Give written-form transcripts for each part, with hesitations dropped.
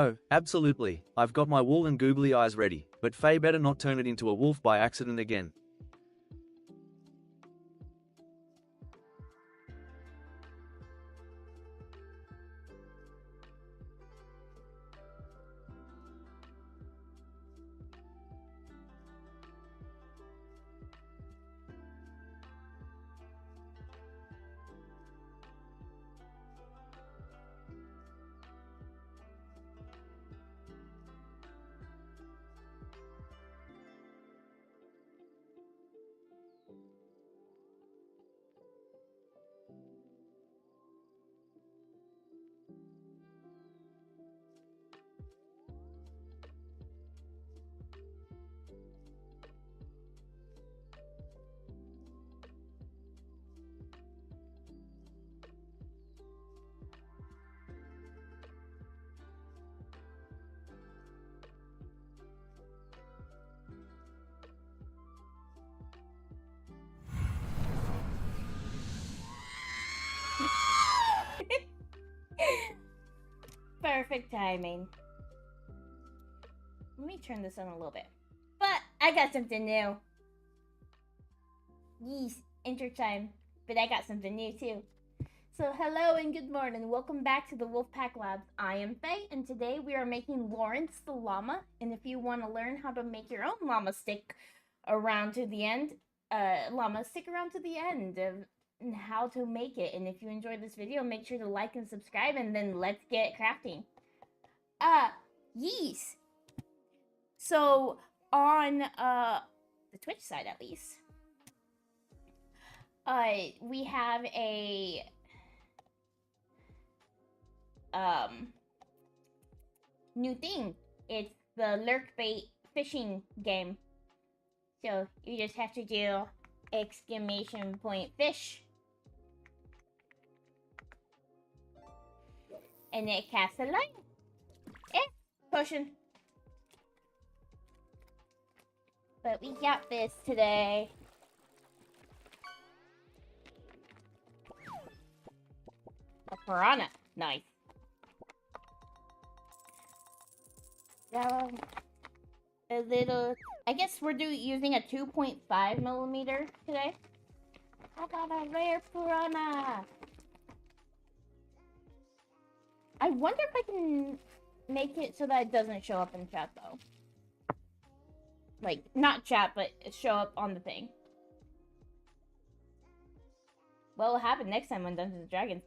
Oh, absolutely. I've got my wool and googly eyes ready, but Faye better not turn it into a wolf by accident again. Perfect timing. Let me turn this on a little bit. But I got something new. Yes, intro time. But I got something new too. So hello and good morning. Welcome back to the Wolfpack Labs. I am Faye, and today we are making Lawrence the llama. And if you want to learn how to make your own llama stick around to the end, llama stick around to the end of how to make it. And if you enjoyed this video, make sure to like and subscribe, and then let's get crafting. Yes. So on the Twitch side at least, we have a new thing. It's the lurk bait fishing game. So you just have to do exclamation point fish, and it casts a line. Potion. But we got this today. A piranha. Nice. A little... I guess we're using a 2.5 millimeter today. I got a rare piranha. I wonder if I can make it so that it doesn't show up in chat, though. Like, not chat, but show up on the thing. What will happen next time on Dungeons & Dragons?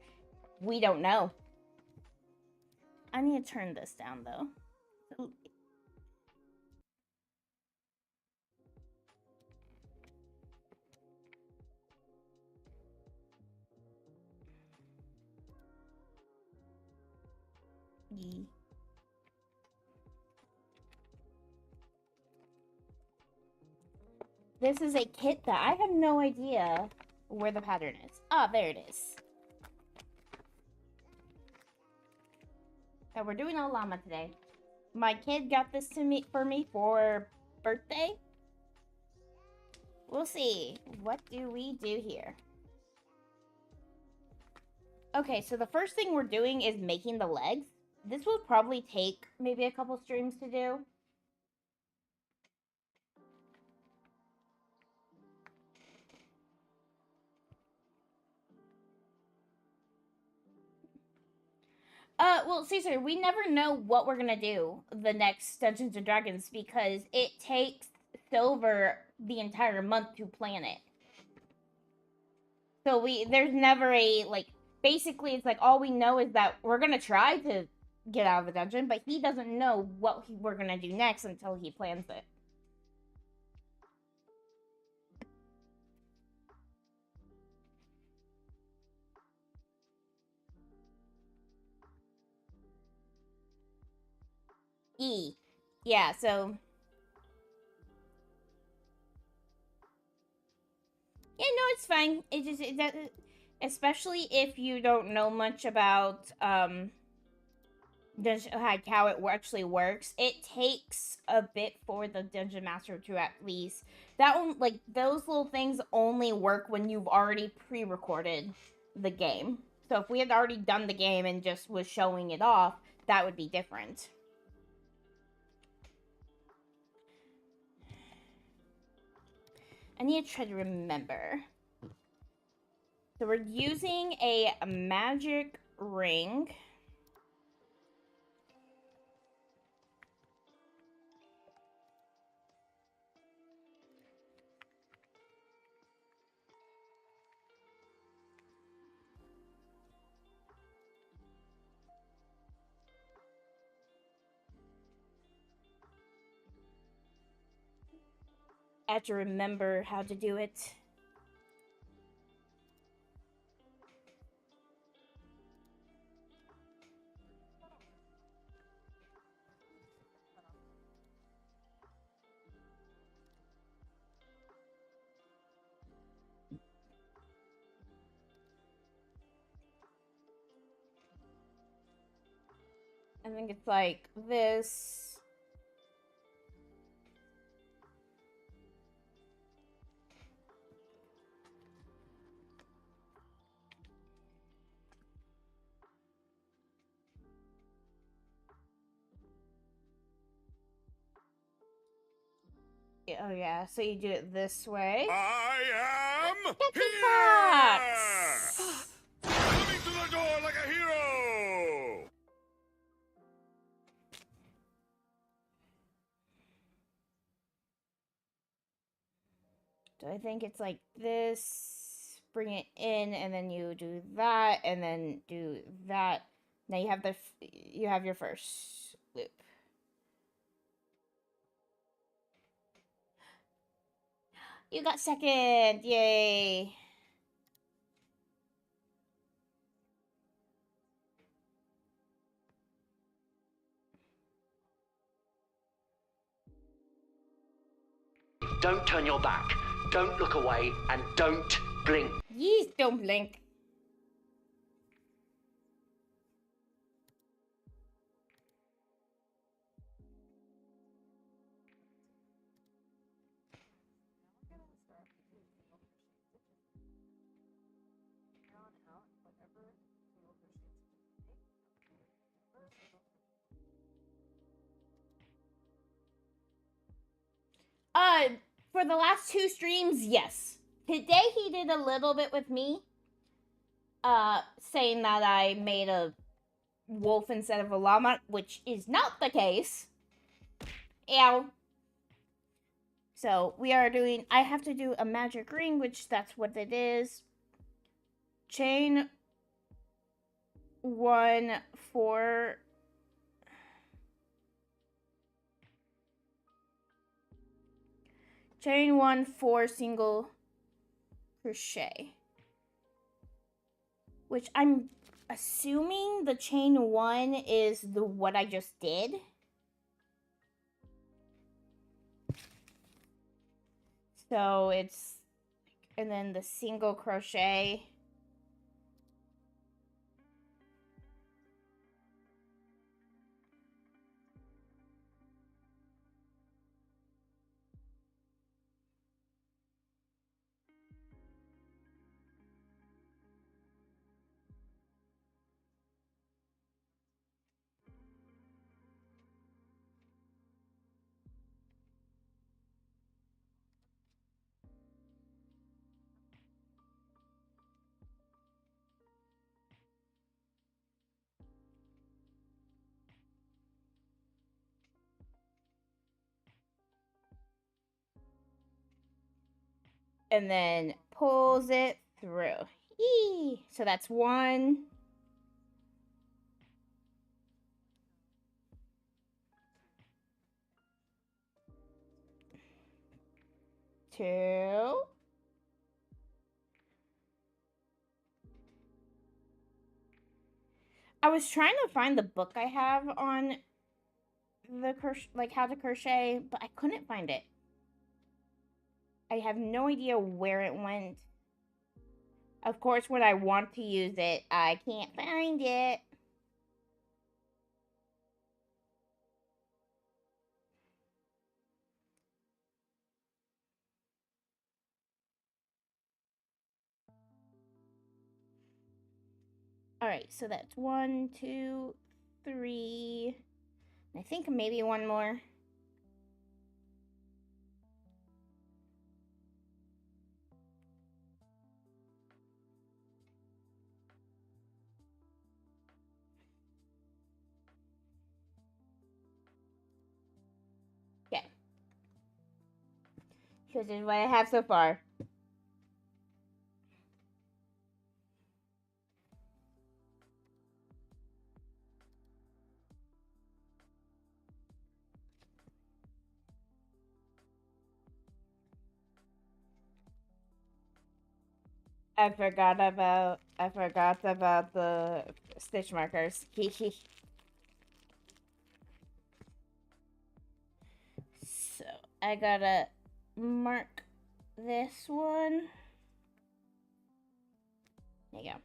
We don't know. I need to turn this down, though. Yee. This is a kit that I have no idea where the pattern is. Ah, there it is. So we're doing a llama today. My kid got this for me for birthday. We'll see. What do we do here? Okay, so the first thing we're doing is making the legs. This will probably take maybe a couple streams to do. Well, Caesar, we never know what we're gonna do the next Dungeons and Dragons because it takes Silver the entire month to plan it. So there's never a, like, basically it's like all we know is that we're gonna try to get out of the dungeon, but he doesn't know what we're gonna do next until he plans it. E. Yeah, so... Yeah, no, it's fine. Especially if you don't know much about, like how it actually works. It takes a bit for the dungeon master to at least that one, like those little things only work when you've already pre-recorded the game. So if we had already done the game and just was showing it off, that would be different. I need to try to remember. So we're using a magic ring. I have to remember how to do it. I think it's like this. Oh yeah, so you do it this way. I am Pox! here! Coming to the door like a hero! So I think it's like this. Bring it in, and then you do that, and then do that. Now you have your first loop. You got second! Yay! Don't turn your back, don't look away, and don't blink. Yeez, don't blink. For the last 2 streams, yes. Today he did a little bit with me. Saying that I made a wolf instead of a llama, which is not the case. Ow. So we are doing, I have to do a magic ring, which that's what it is. Chain 1 4. Chain 1 4 single crochet. Which I'm assuming the chain 1 is the what I just did. So it's, and then the single crochet. And then pulls it through. Eee! So that's 1. 2. I was trying to find the book I have on like how to crochet, but I couldn't find it. I have no idea where it went. Of course, when I want to use it, I can't find it. All right, so that's 1, 2, 3. I think maybe one more. Okay. This is what I have so far. I forgot about the stitch markers. So I gotta mark this one. There you go.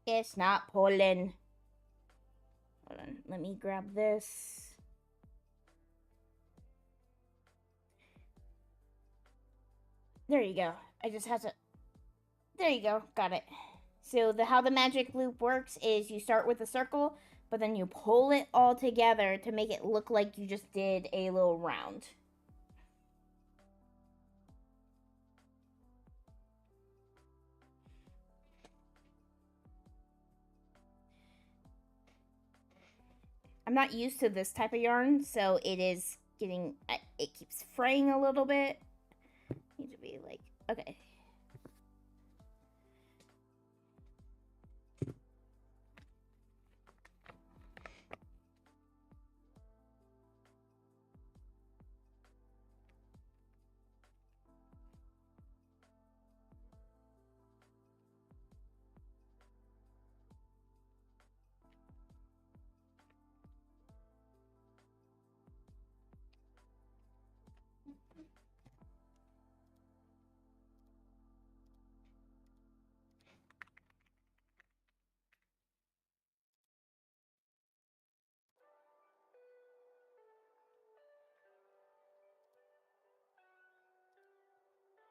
It's not pulling. Hold on, let me grab this. There you go. I just have to. There you go. Got it. So how the magic loop works is you start with a circle, but then you pull it all together to make it look like you just did a little round. I'm not used to this type of yarn, so it is getting, it keeps fraying a little bit. Need to be like, okay.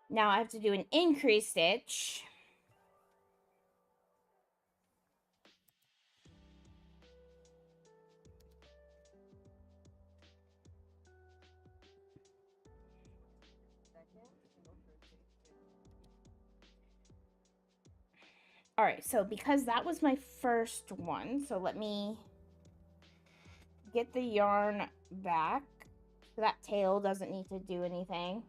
Now I have to do an increase stitch. All right, so because that was my first one, so let me get the yarn back. So that tail doesn't need to do anything.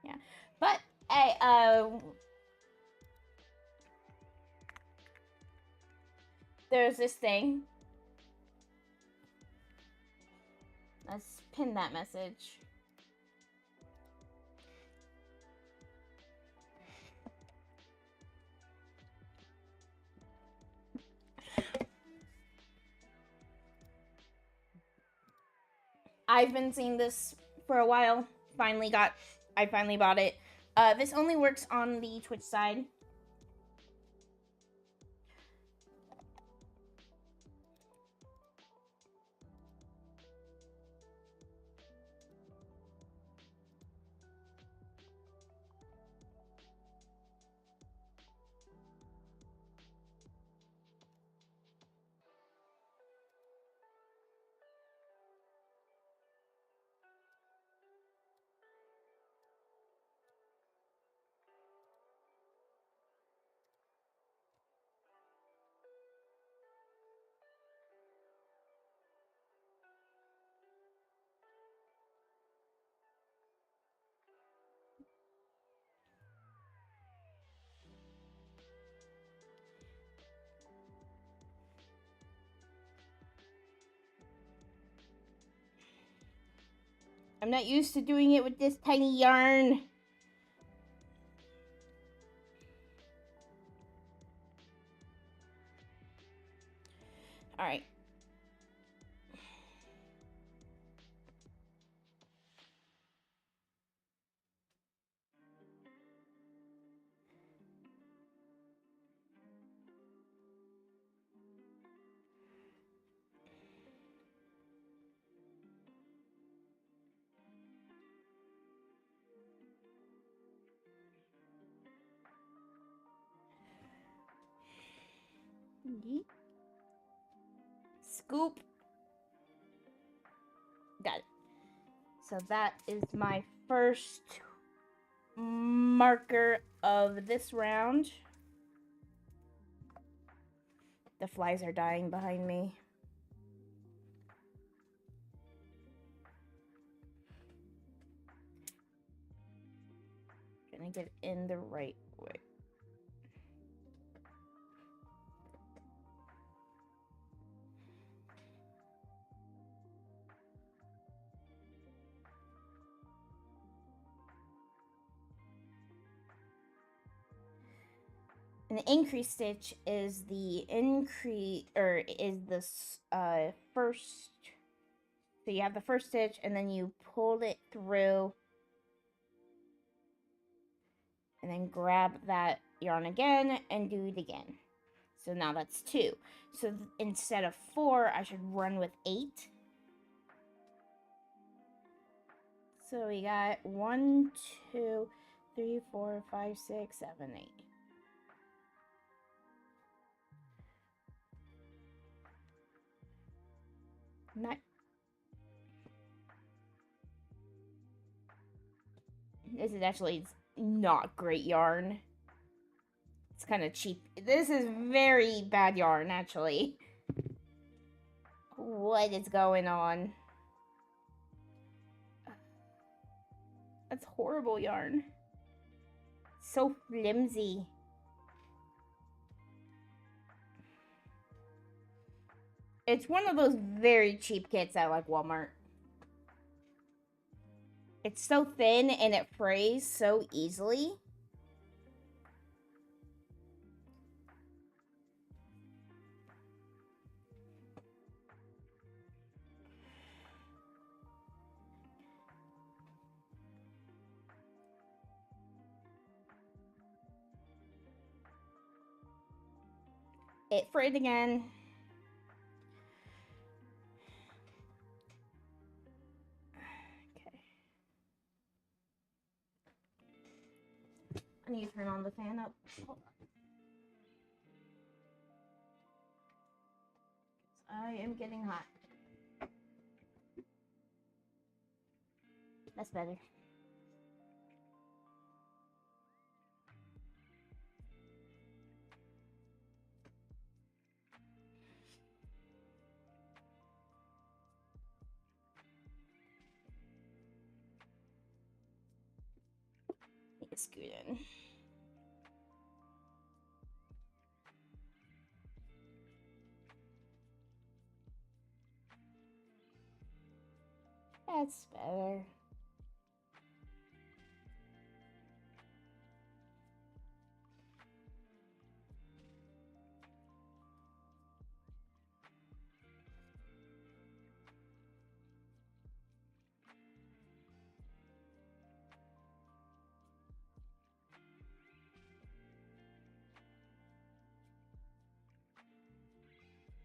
Yeah, but there's this thing. Let's pin that message. I've been seeing this for a while. I finally bought it. This only works on the Twitch side. I'm not used to doing it with this tiny yarn. Alright. Yeet. Scoop. Got it. So that is my first marker of this round. The flies are dying behind me. Gonna get in the right way. An increase stitch is the first. So you have the first stitch and then you pull it through and then grab that yarn again and do it again. So now that's 2. So instead of 4, I should run with 8. So we got 1, 2, 3, 4, 5, 6, 7, 8. Not. This is actually not great yarn. It's kind of cheap. This is very bad yarn, actually. What is going on? That's horrible yarn. So flimsy. It's one of those very cheap kits at like Walmart. It's so thin and it frays so easily. It frayed again. Okay. I need to turn on the fan up. Hold on. I am getting hot. That's better. Need to scoot in. That's better.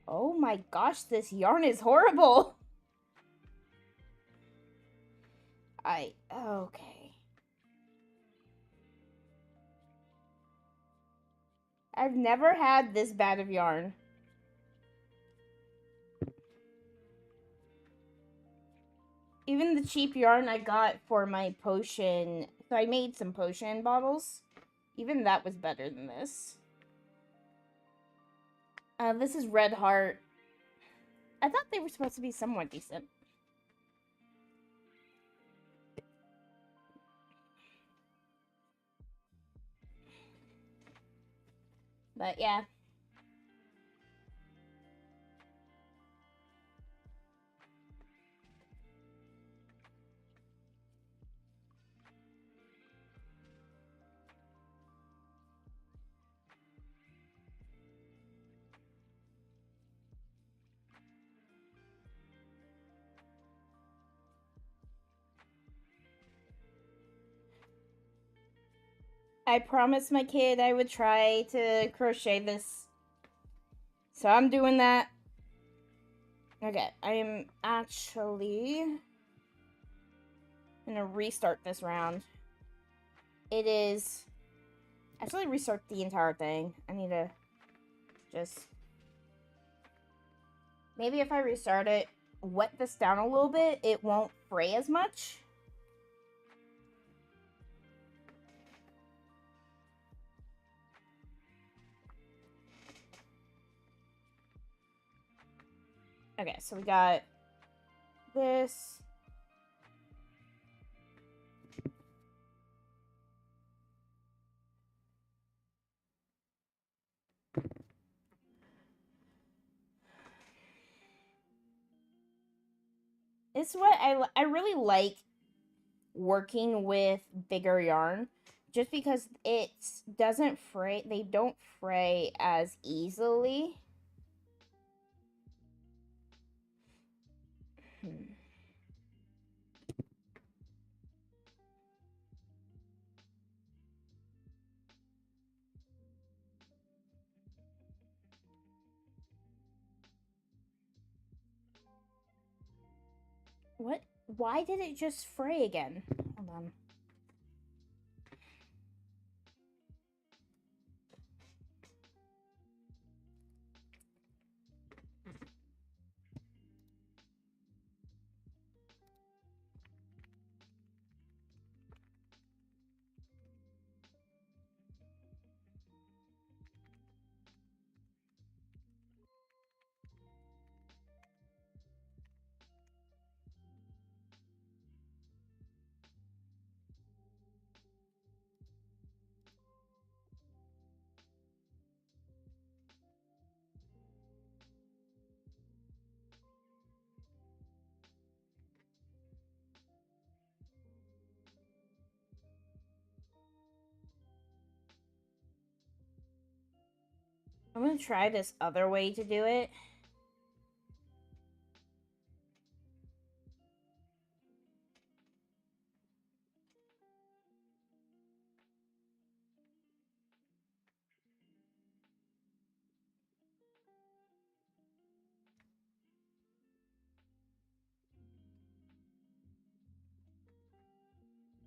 Oh my gosh, this yarn is horrible. Okay. I've never had this bad of yarn. Even the cheap yarn I got for my potion, so I made some potion bottles. Even that was better than this. This is Red Heart. I thought they were supposed to be somewhat decent. But yeah. I promised my kid I would try to crochet this. So I'm doing that. Okay, I'm actually gonna restart this round. It is... Actually, restart the entire thing. I need to just... Maybe if I restart it, wet this down a little bit, it won't fray as much. Okay, so we got this. It's what I really like working with bigger yarn, just because it doesn't fray. They don't fray as easily. What? Why did it just fray again? Hold on. I'm gonna try this other way to do it.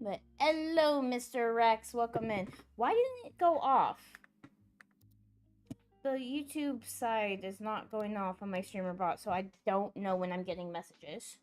But hello, Mr. Rex. Welcome in. Why didn't it go off? The YouTube side is not going off on my streamer bot, so I don't know when I'm getting messages.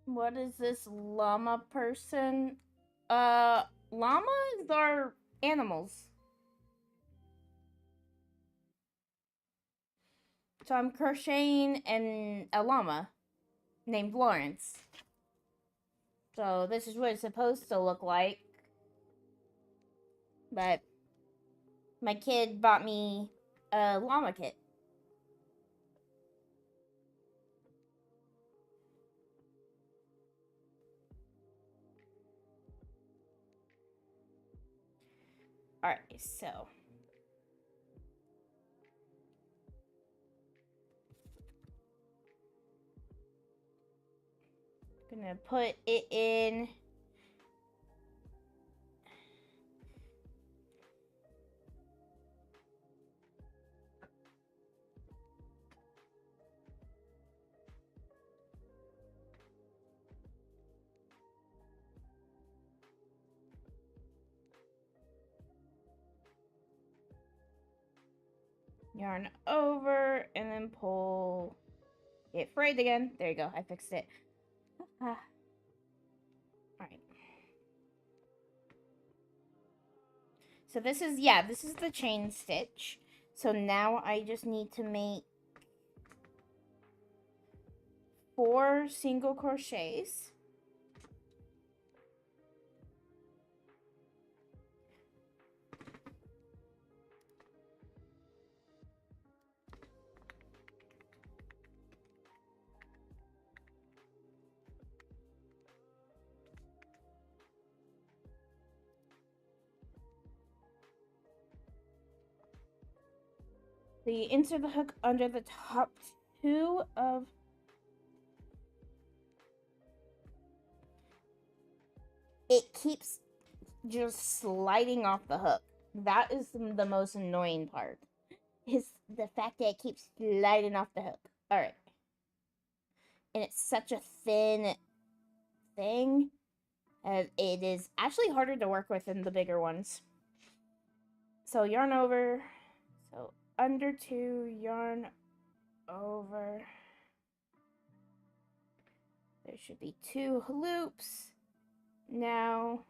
What is this llama person? Llamas are animals. So I'm crocheting a llama named Lawrence. So this is what it's supposed to look like. But my kid bought me a llama kit. Alright, so gonna put it in. Yarn over and then pull. It frayed again. There you go. I fixed it. Alright. So this is, yeah, this is the chain stitch. So now I just need to make 4 single crochets. So you insert the hook under the top 2 of it. Keeps just sliding off the hook. That is the most annoying part. Is the fact that it keeps sliding off the hook. Alright. And it's such a thin thing. It is actually harder to work with than the bigger ones. So yarn over. So under 2, yarn over. There should be 2 loops. Now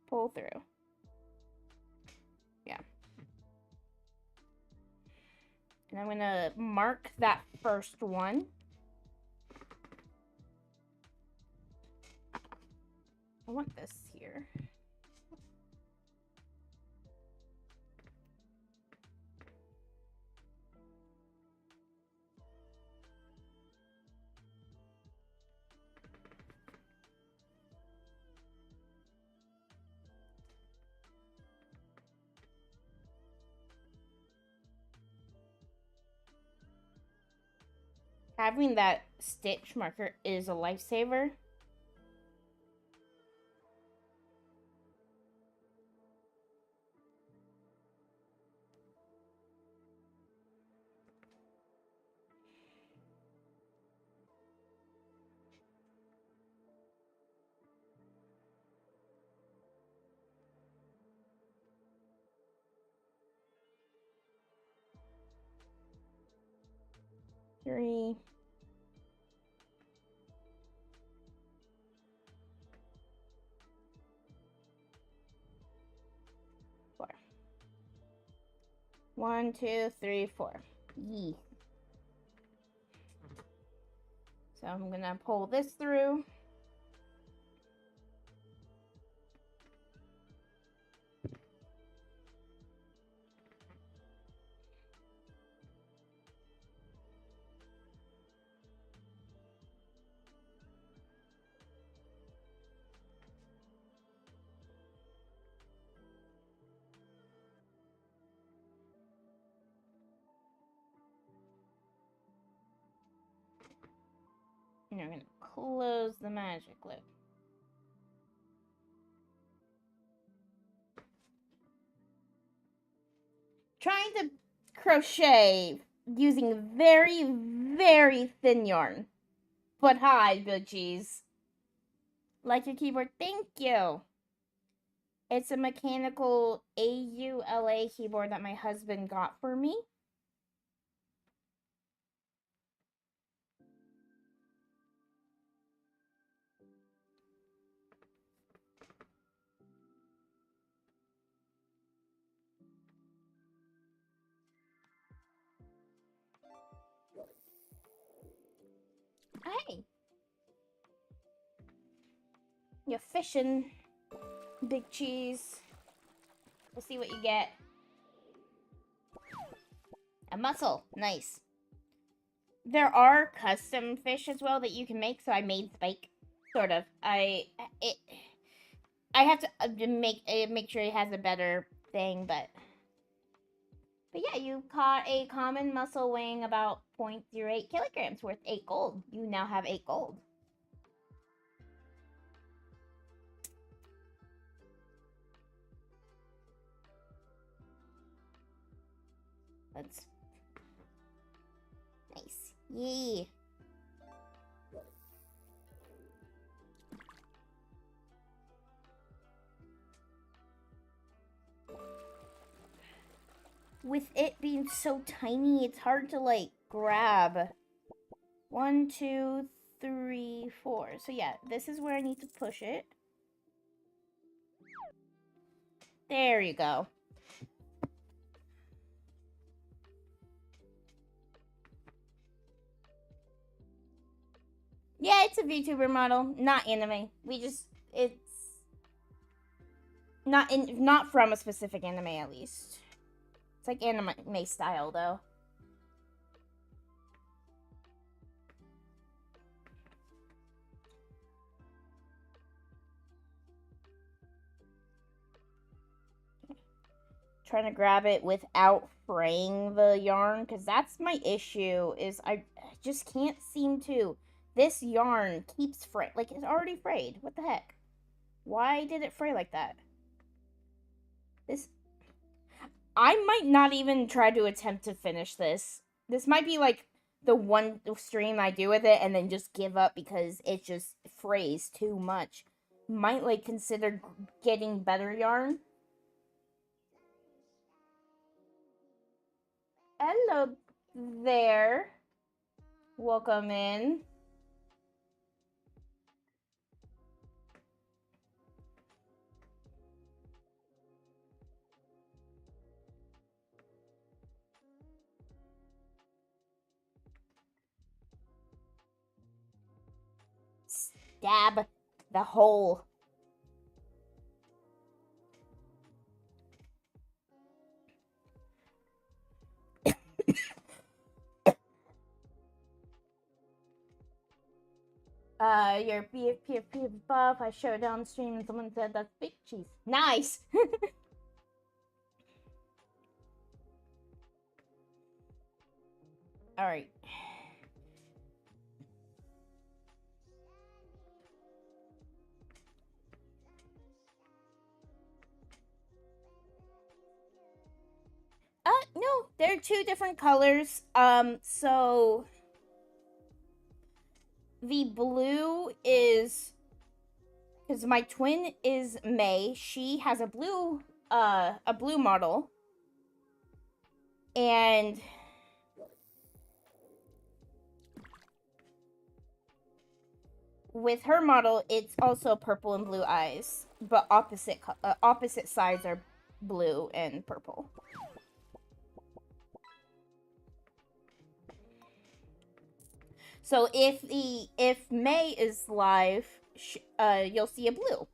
pull through. Yeah. And I'm going to mark that first one. I want this here. Having that stitch marker is a lifesaver. Three. Four. 1, 2, 3, 4. Yee. So I'm gonna pull this through. And I'm gonna close the magic loop. Trying to crochet using very, very thin yarn. But hi, Boochies. Like your keyboard, thank you. It's a mechanical AULA keyboard that my husband got for me. Hey. You're fishing, big cheese. We'll see what you get. A mussel. Nice. There are custom fish as well that you can make, so I made Spike. Sort of. I have to make sure it has a better thing, but yeah, you caught a common mussel weighing about 0.08 kilograms worth 8 gold. You now have 8 gold. Let's... Nice. Yay. With it being so tiny, it's hard to, like, grab. 1, 2, 3, 4. So yeah, this is where I need to push it. There you go. Yeah, it's a VTuber model, not anime. It's not from a specific anime at least. It's like anime style though. Trying to grab it without fraying the yarn, because that's my issue, is I just can't seem to. This yarn keeps fraying. Like, it's already frayed. What the heck? Why did it fray like that? I might not even try to attempt to finish this. This might be like the one stream I do with it and then just give up because it just frays too much. Might like consider getting better yarn. Hello there. Welcome in. Stab the hole. Your BFPFP buff. I showed down stream and someone said that's big cheese. Nice! Alright. No, they're two different colors. So the blue is because my twin is May. She has a blue model, and with her model, it's also purple and blue eyes, but opposite sides are blue and purple. So if May is live, you'll see a blue.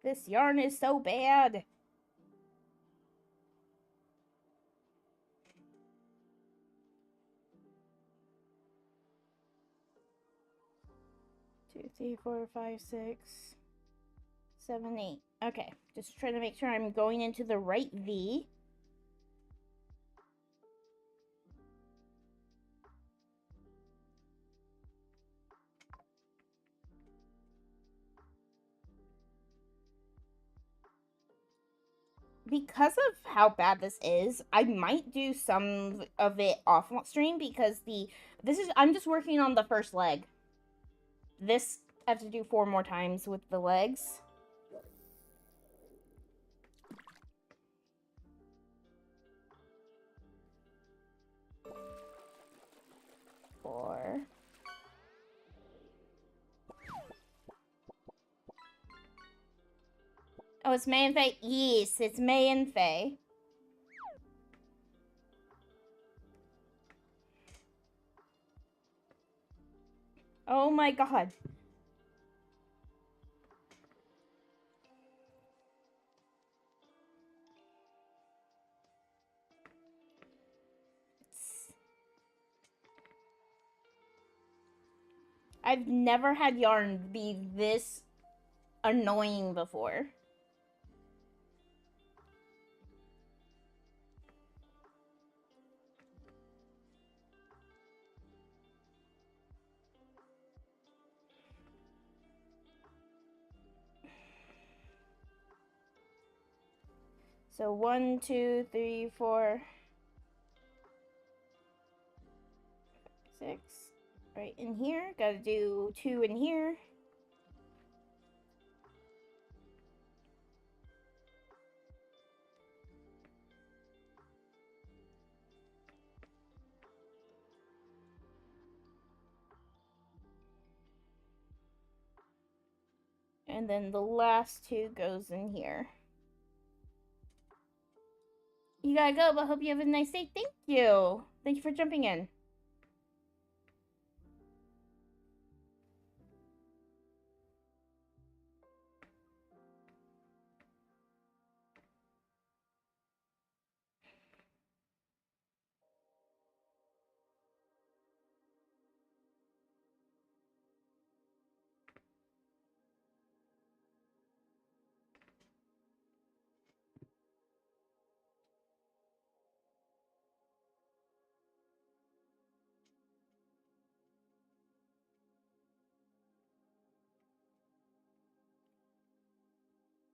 This yarn is so bad. Two, three, 4, 5, 6, 7, 8. Okay, just trying to make sure I'm going into the right V. Because of how bad this is, I might do some of it off stream because I'm just working on the first leg. This I have to do 4 more times with the legs. Four. Oh, it's May and Faye? Yes, it's May and Faye. Oh my god. I've never had yarn be this annoying before. So 1, 2, 3, 4, 6, 6 right in here. Gotta do 2 in here. And then the last 2 goes in here. You gotta go, but hope you have a nice day. Thank you. Thank you for jumping in.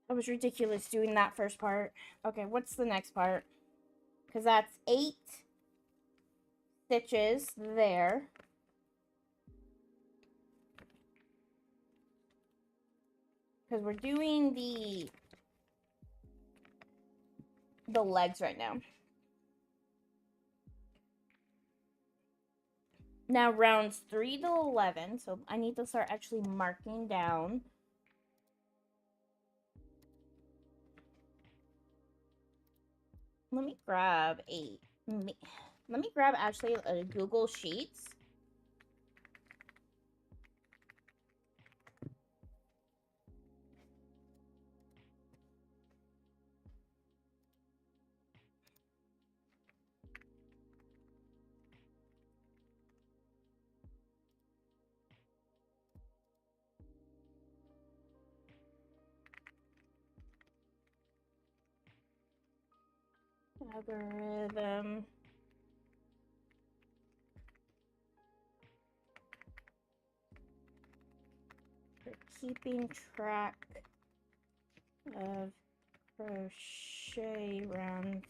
That was ridiculous doing that first part. Okay, what's the next part? Because that's 8 stitches there. Because we're doing the legs right now. Now rounds 3 to 11, so I need to start actually marking down. Let me grab actually a Google Sheets. Algorithm. For keeping track of crochet rounds.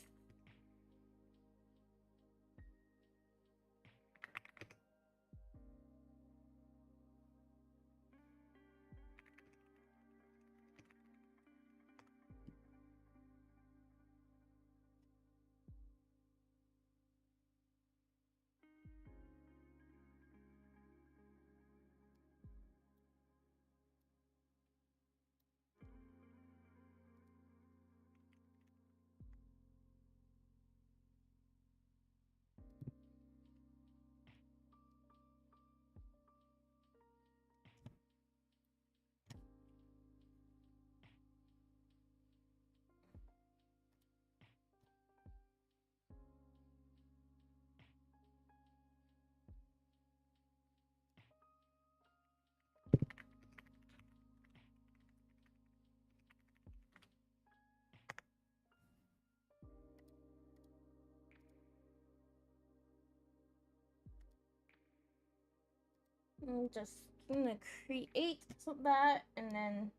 I'm just gonna create that and then.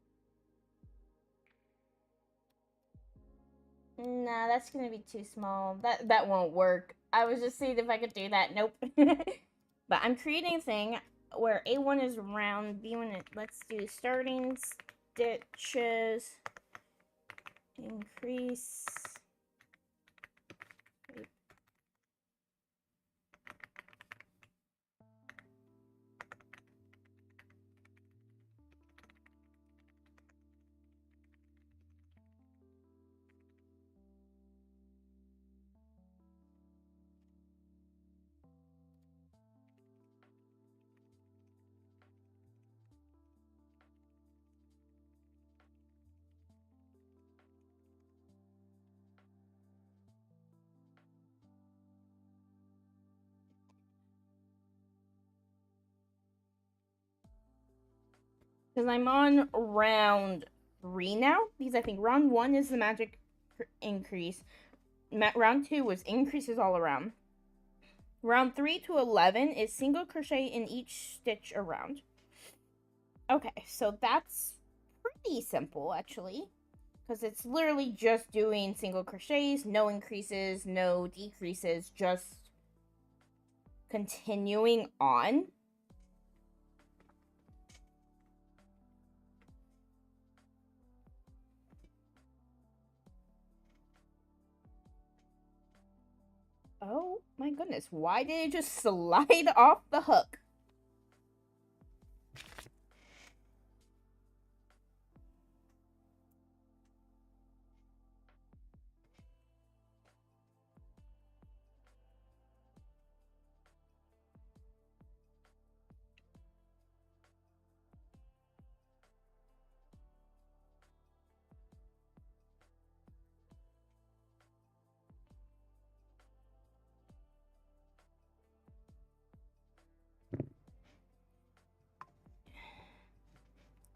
Nah, that's gonna be too small. That won't work. I was just seeing if I could do that. Nope. But I'm creating a thing where A1 is round, B1 is, let's do starting stitches, increase. Because I'm on round 3 now. Because I think round 1 is the magic increase. Round 2 was increases all around. Round 3 to 11 is single crochet in each stitch around. Okay, so that's pretty simple actually. Because it's literally just doing single crochets, no increases, no decreases, just continuing on. Oh my goodness, why did it just slide off the hook?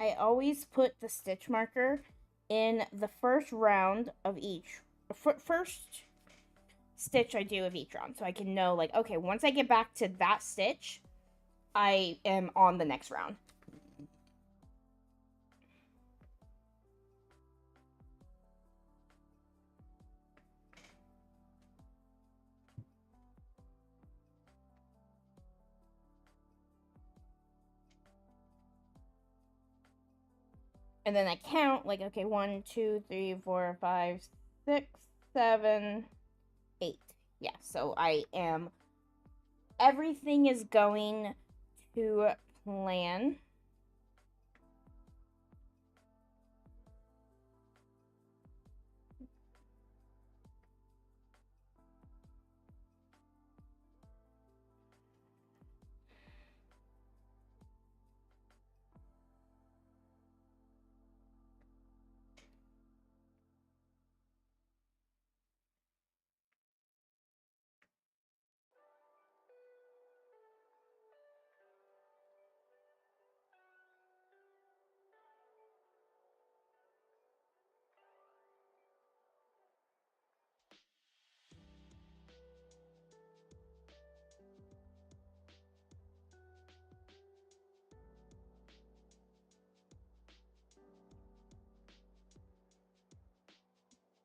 I always put the stitch marker in the first round of each, first stitch I do of each round, so I can know, like, okay, once I get back to that stitch, I am on the next round. And then I count, like, okay, 1, 2, 3, 4, 5, 6, 7, 8. Yeah, so I am, everything is going to plan.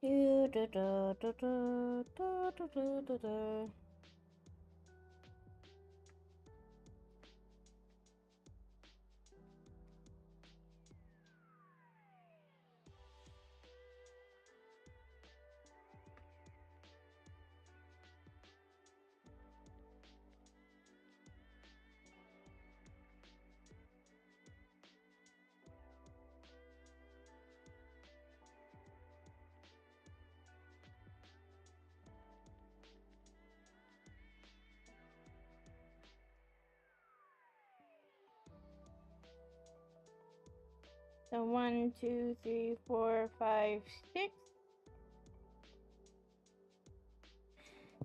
Do, do, do, do, do, do, do, do, do, do. So 1, 2, 3, 4, 5, 6.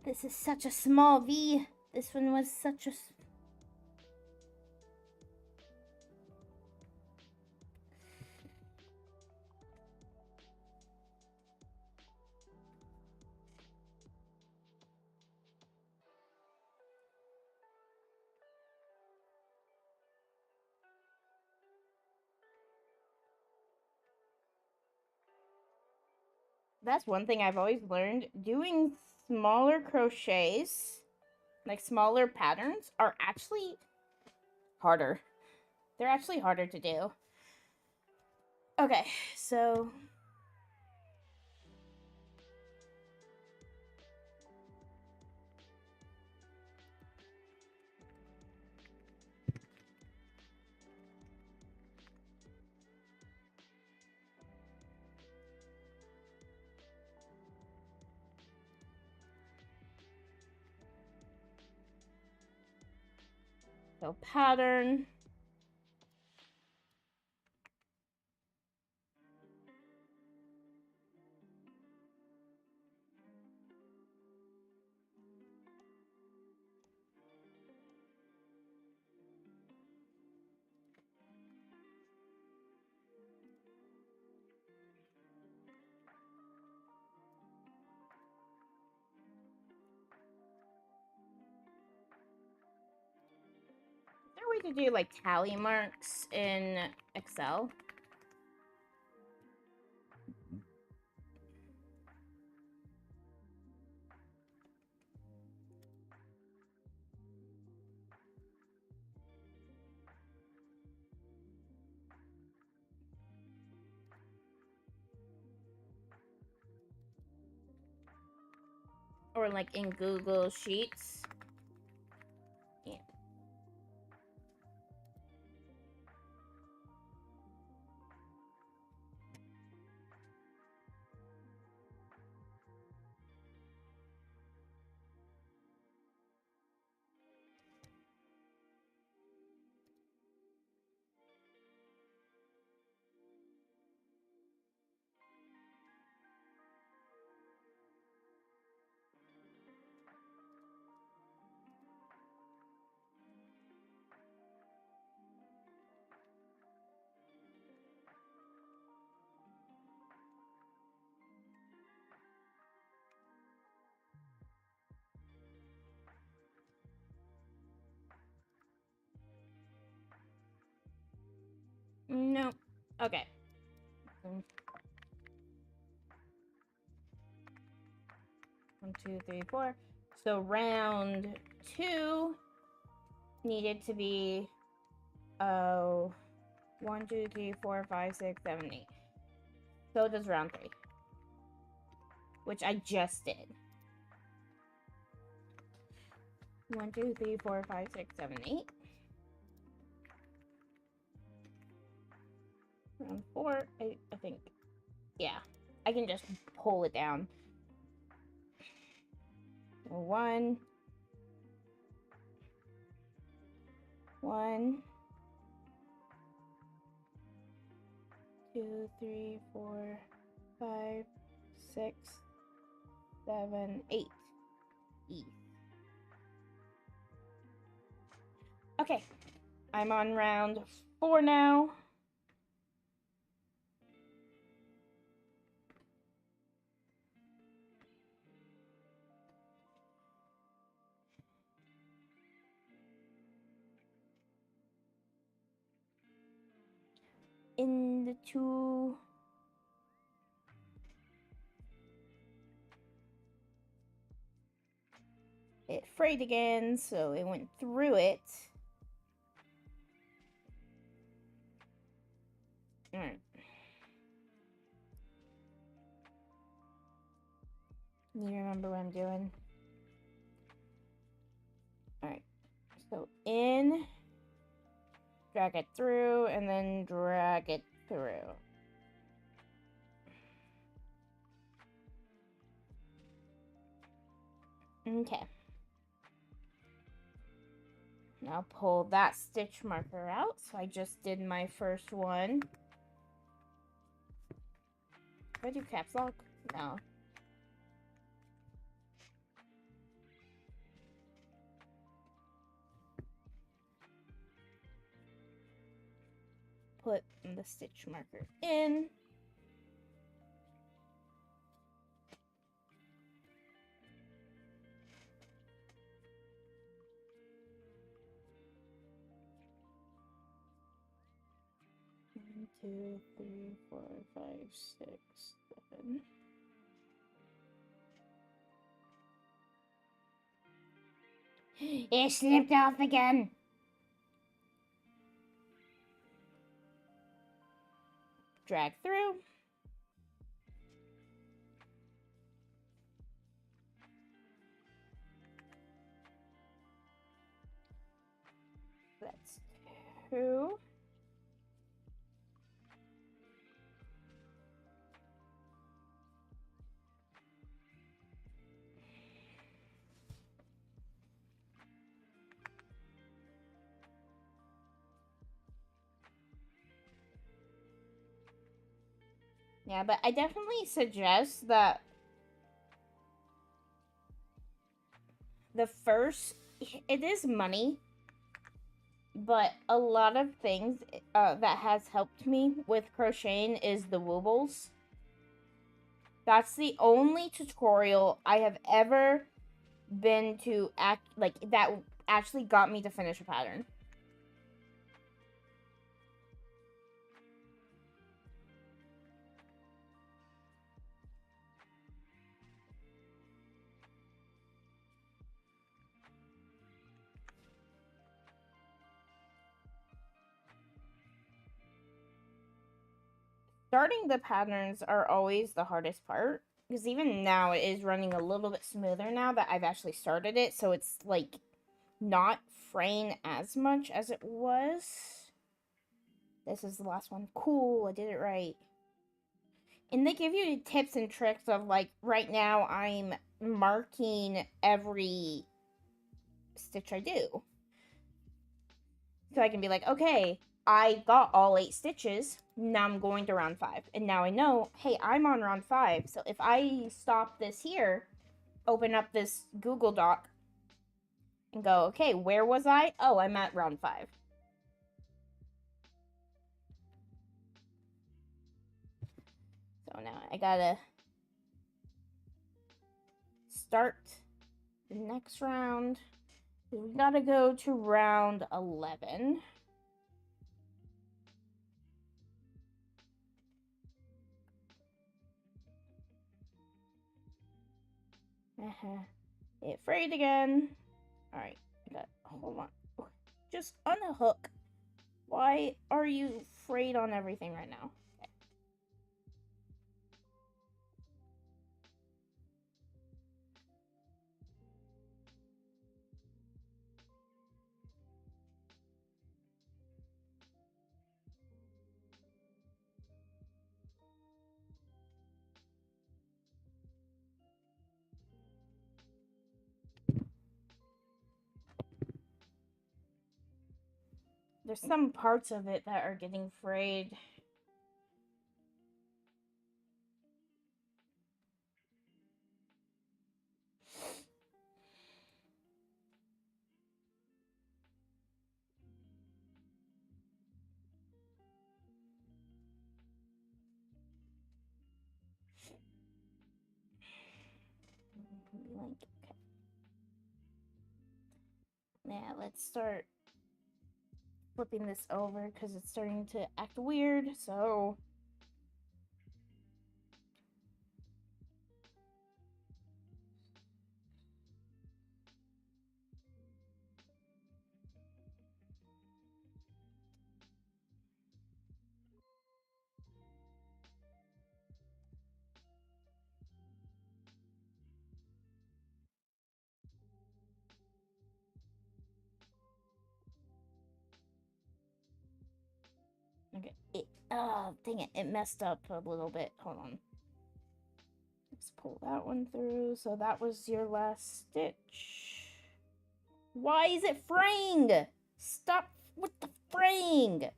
This is such a small V. This one was such a... That's one thing I've always learned. Doing smaller crochets, like smaller patterns, are actually harder. They're actually harder to do. Okay, so... So pattern. Is there a way to do like tally marks in Excel? or like in Google Sheets. Yeah. No. Okay. 1, 2, 3, 4. So round 2 needed to be 1, 2, 3, 4, 5, 6, 7, 8. So does round 3, which I just did. 1, 2, 3, 4, 5, 6, 7, 8. Round 4, I think. Yeah, I can just pull it down. 1, 1, 2, 3, 4, 5, 6, 7, 8. E. Okay, I'm on round 4 now. In the 2, it frayed again, so it went through it. Alright. Need to remember what I'm doing. Alright. So in, drag it through, and then drag it through. Okay. Now pull that stitch marker out. So I just did my first one. Did I do caps lock? No. Put the stitch marker in. One, 2, 3, 4, 5, 6, 7. It slipped off again. Drag through. That's 2. Yeah, but I definitely suggest that the first, it is money, but a lot of things that has helped me with crocheting is the woobles. That's the only tutorial I have ever been to that actually got me to finish a pattern. Starting the patterns are always the hardest part. Because even now it is running a little bit smoother now that I've actually started it, so it's like not fraying as much as it was. This is the last one. Cool, I did it right. And they give you tips and tricks of like right now I'm marking every stitch I do. So I can be like, okay, I got all 8 stitches. Now I'm going to round 5. And now I know, hey, I'm on round 5. So if I stop this here, open up this Google Doc, and go, okay, where was I? Oh, I'm at round 5. So now I gotta start the next round. We gotta go to round 11. It frayed again. Alright, I got, hold on. Just unhook. Why are you frayed on everything right now? Okay. There's some parts of it that are getting frayed. Okay. Now let's start flipping this over because it's starting to act weird. So okay. Oh, dang it. It messed up a little bit. Hold on. Let's pull that one through. So that was your last stitch. Why is it fraying? Stop with the fraying.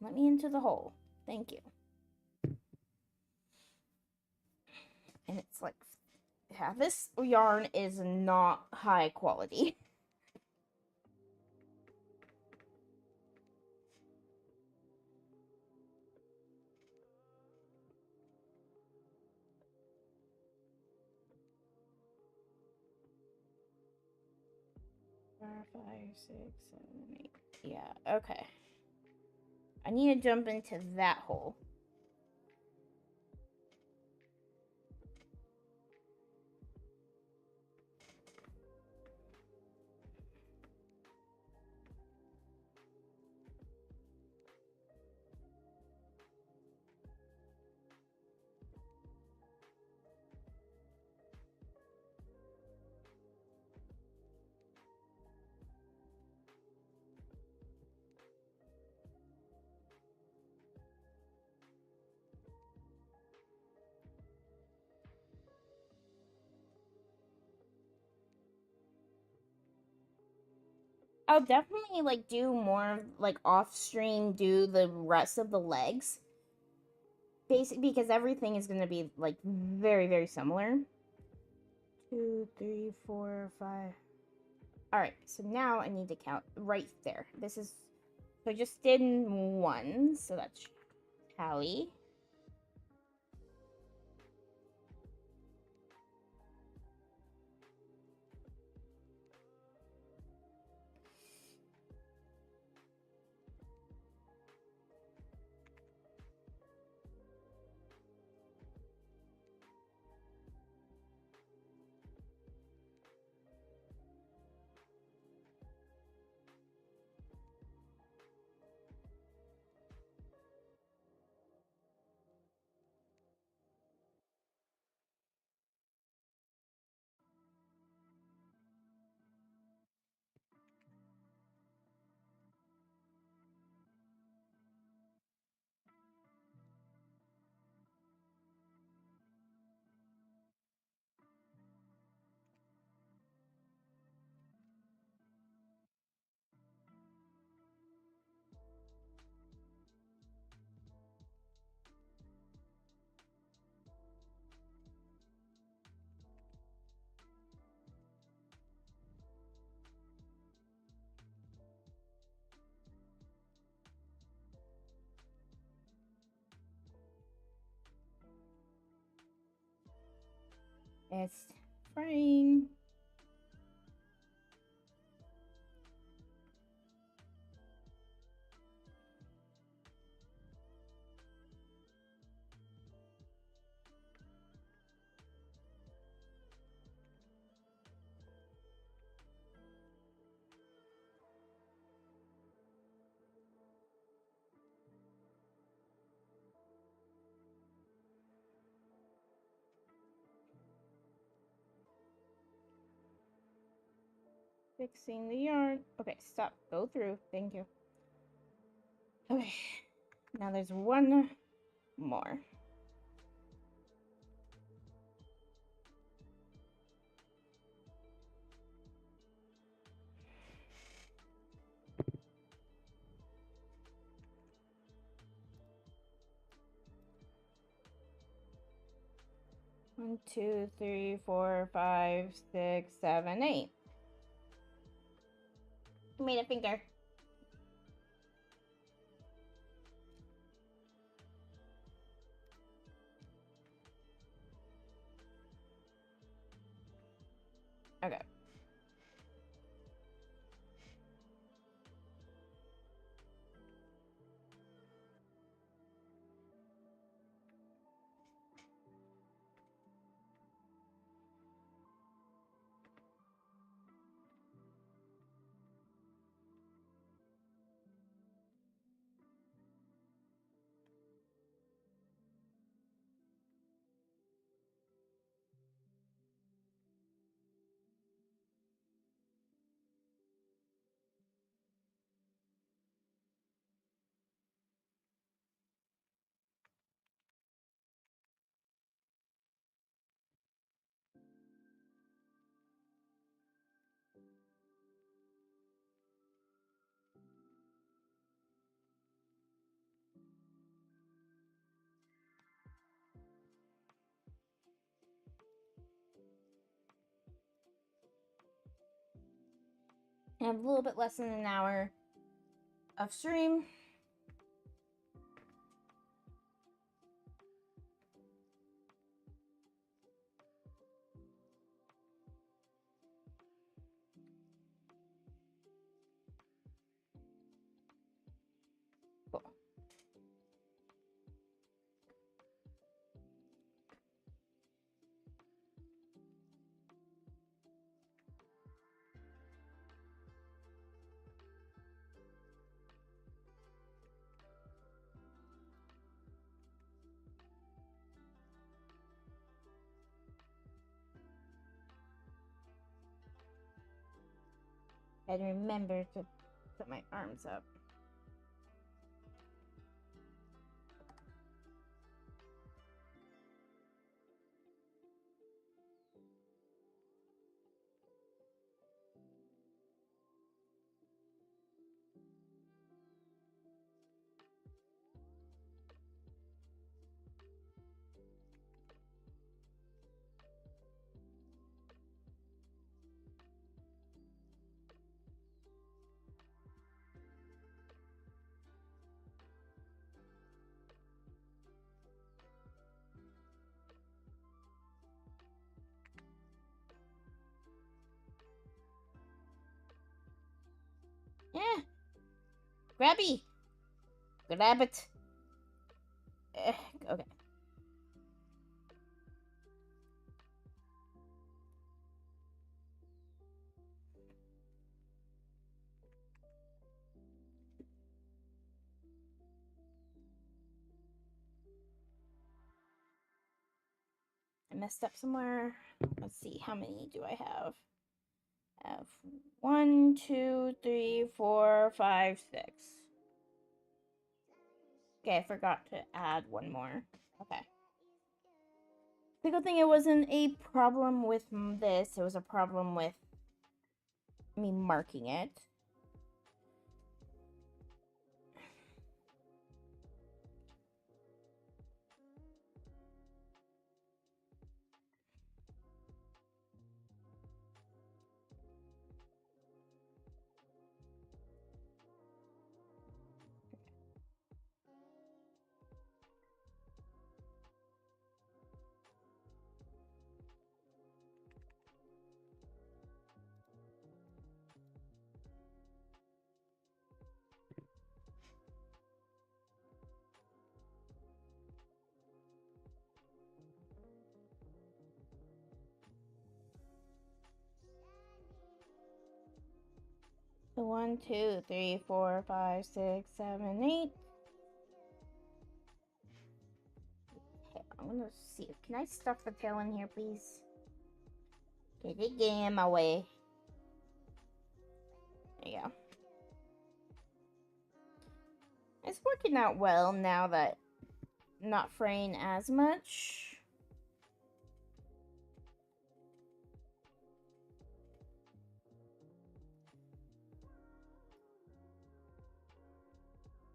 Let me into the hole. Thank you. And it's like, yeah, this yarn is not high quality. Four, 5, 6, 7, 8. Yeah, okay. I need to jump into that hole. I'll definitely like do more like off stream, do the rest of the legs. Basic because everything is gonna be like very, very similar. 2, 3, 4, 5. Alright, so now I need to count right there. This is so I just did 1, so that's tally. It's frying. Fixing the yarn. Okay, stop. Go through. Thank you. Okay. Now there's one more. One, two, three, four, five, 6, 7, 8. Made a finger. Okay. I have a little bit less than an hour of stream. Cool. And remember to put my arms up. Yeah. Grabby. Grab it. Okay. I messed up somewhere. Let's see, how many do I have? I have 1, 2, 3, 4, 5, 6. Okay, I forgot to add one more. Okay. The good thing it wasn't a problem with this, it was a problem with me marking it. So 1, 2, 3, 4, 5, 6, 7, 8. Okay, I'm gonna see. Can I stuff the tail in here, please? Okay, they get in my way. There you go. It's working out well now that I'm not fraying as much.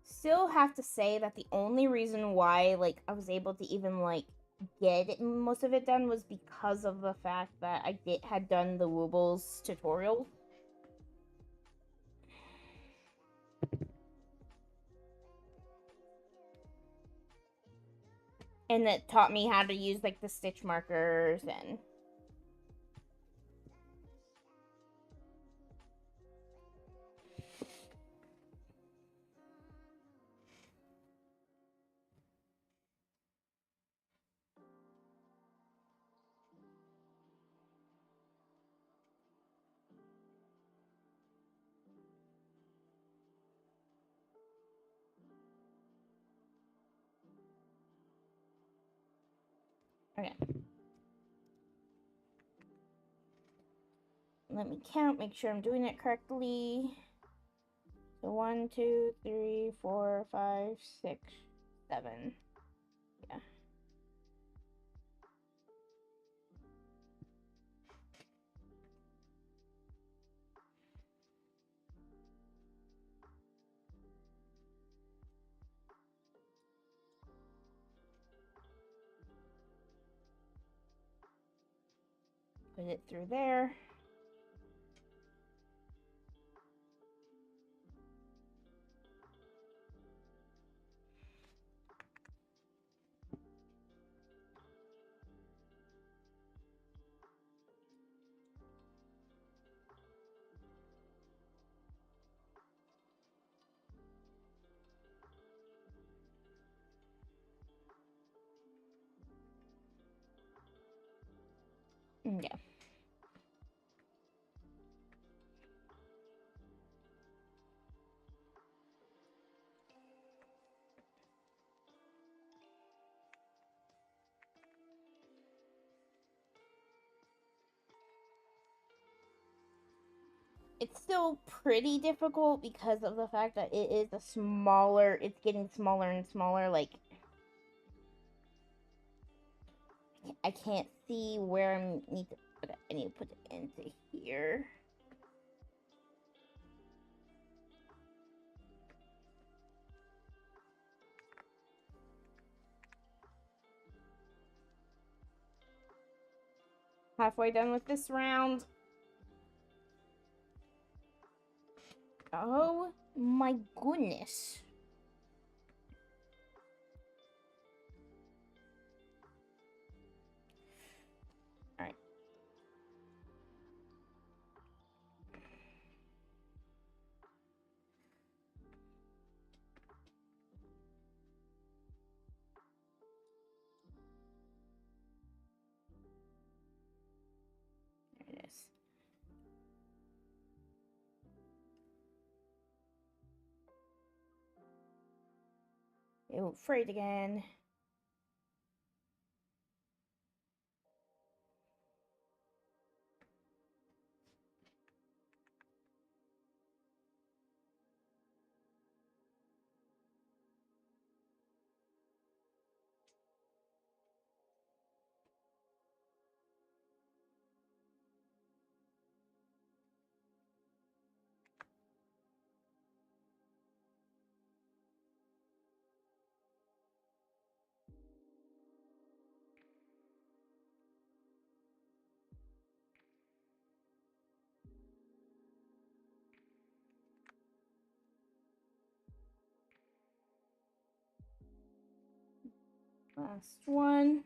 Still have to say that the only reason why like I was able to even like get most of it done was because of the fact that I had done the Woobles tutorial. And that taught me how to use like the stitch markers and okay. Let me count, make sure I'm doing it correctly. So 1, 2, 3, 4, 5, 6, 7. Yeah. Put it through there. Yeah. It's still pretty difficult because of the fact that it is it's getting smaller and smaller. Like, I can't see where I need to put it. I need to put it into here. Halfway done with this round. Oh my goodness. Alright. There it is. It won't frayed again. Last one.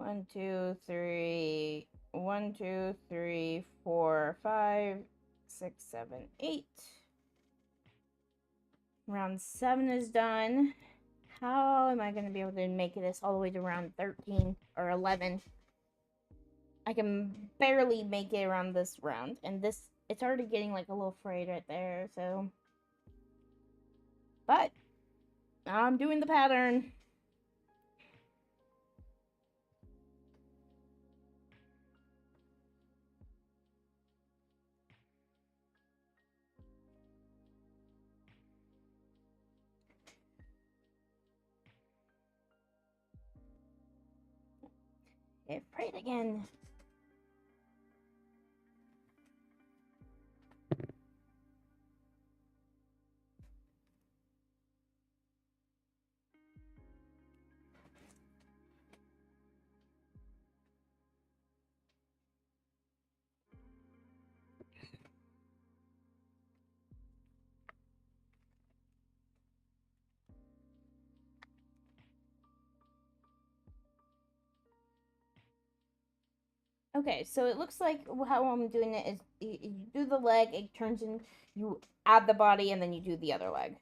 1, 2, 3. 1, 2, 3, 4, 5, 6, 7, 8. Round 7 is done. How am I going to be able to make this all the way to round 13 or 11? I can barely make it around this round. And this, it's already getting like a little frayed right there, so. But, I'm doing the pattern. It frayed again. Okay, so it looks like how I'm doing it is you do the leg, it turns in, you add the body, and then you do the other leg.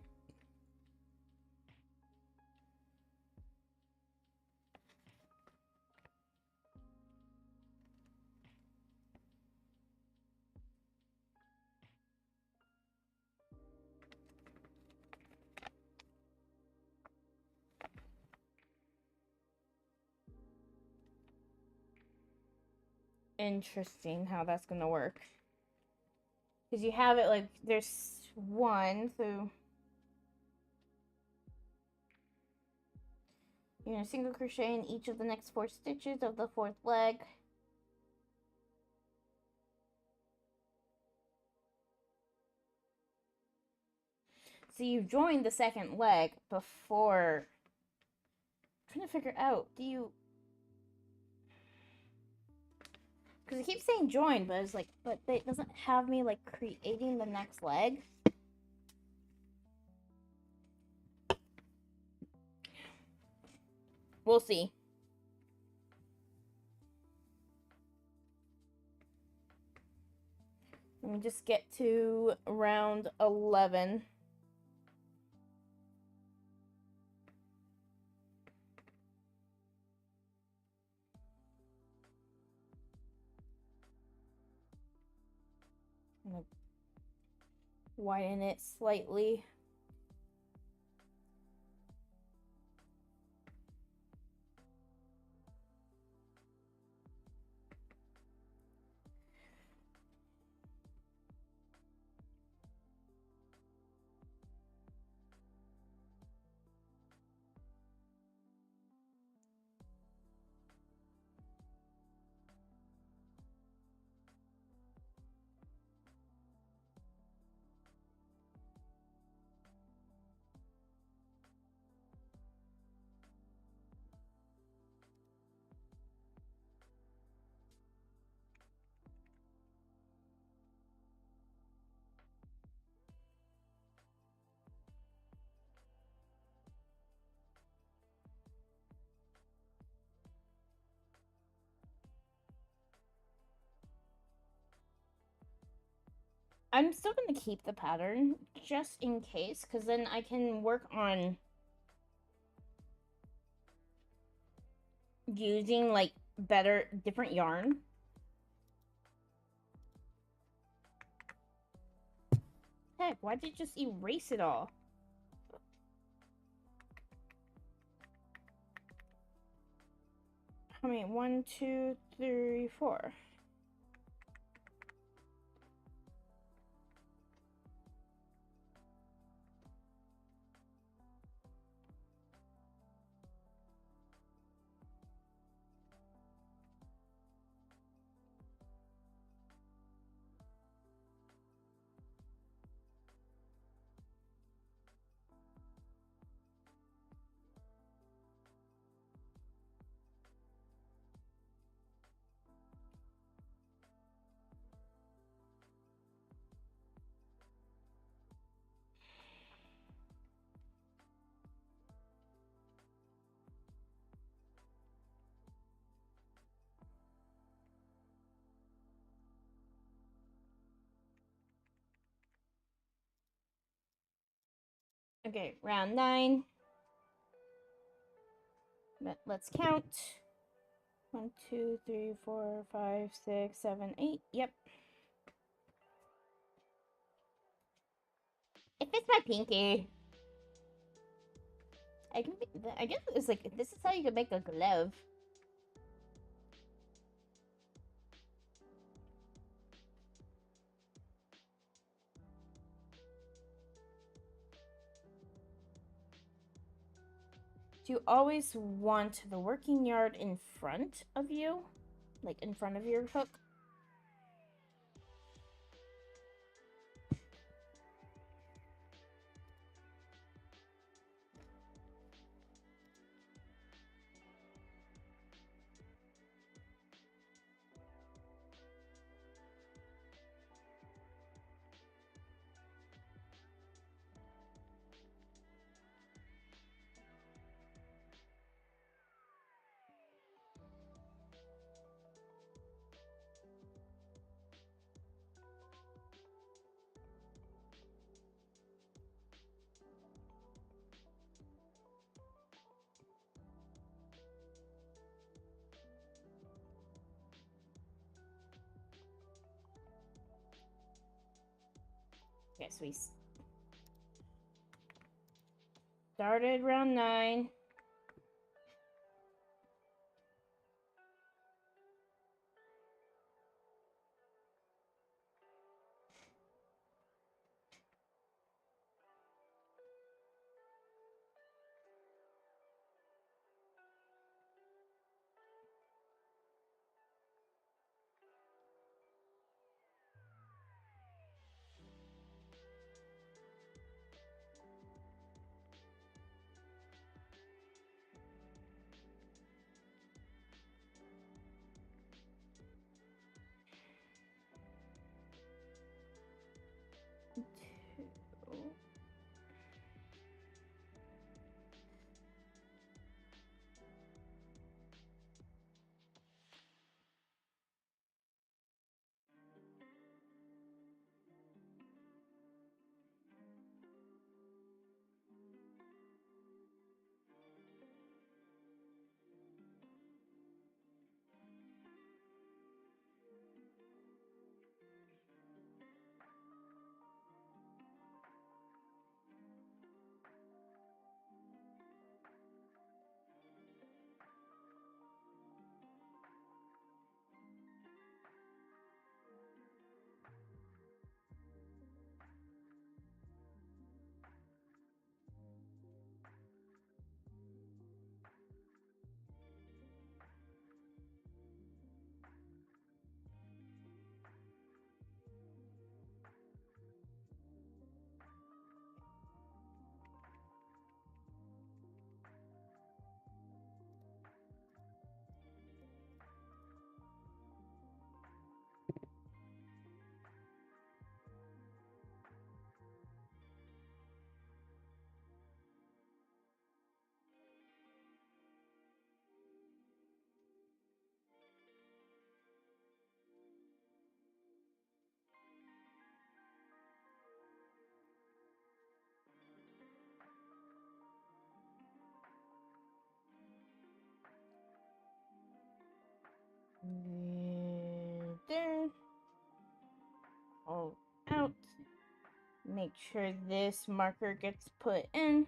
Interesting how that's gonna work. Because you have it like, there's one, so you're gonna single crochet in each of the next 4 stitches of the 4th leg. So you've joined the 2nd leg before. I'm trying to figure out, do you, because it keeps saying join, but it's like, but it doesn't have me like creating the next leg. We'll see. Let me just get to round 11. I'm gonna widen it slightly. I'm still going to keep the pattern just in case, because then I can work on using like different yarn. Heck, why did it just erase it all? How many? 1, 2, 3, 4. Okay, round 9. Let's count. 1, 2, 3, 4, 5, 6, 7, 8. Yep. It fits my pinky. I guess it's like, this is how you can make a glove. Do you always want the working yard in front of you? Like in front of your hook? Okay, so we started round 9. There. All out. Make sure this marker gets put in.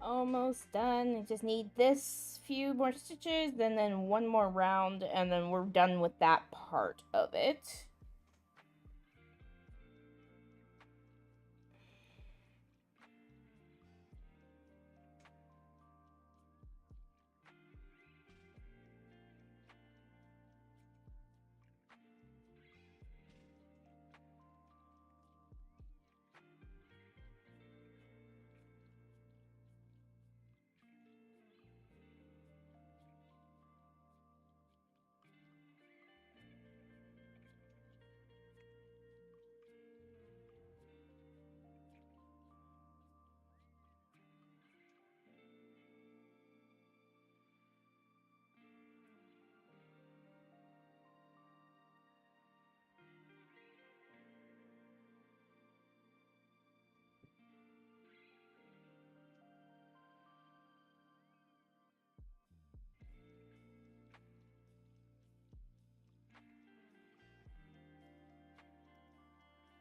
almost done. I just need this few more stitches, then one more round, and then we're done with that part of it.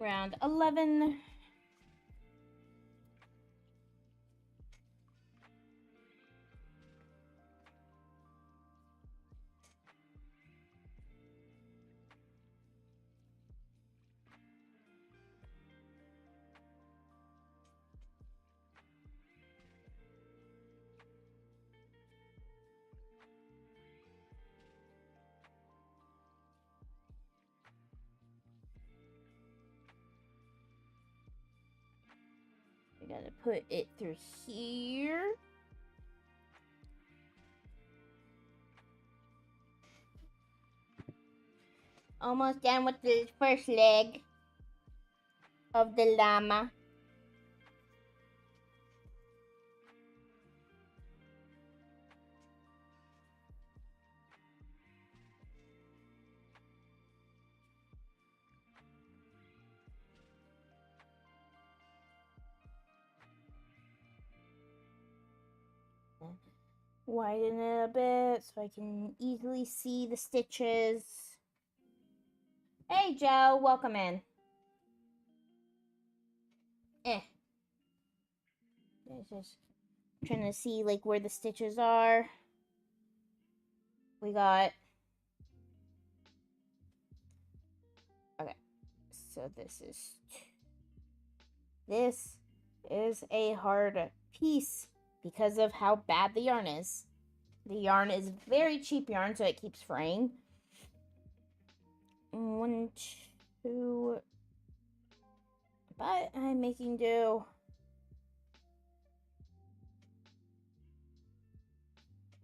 Round 11. I gotta put it through here. Almost done with the first leg of the llama. Widen it a bit so I can easily see the stitches. Hey Joe, welcome in. Just trying to see like where the stitches are. We got... Okay, so this is a hard piece because of how bad the yarn is. The yarn is very cheap yarn, so it keeps fraying. 1, 2, but I'm making do.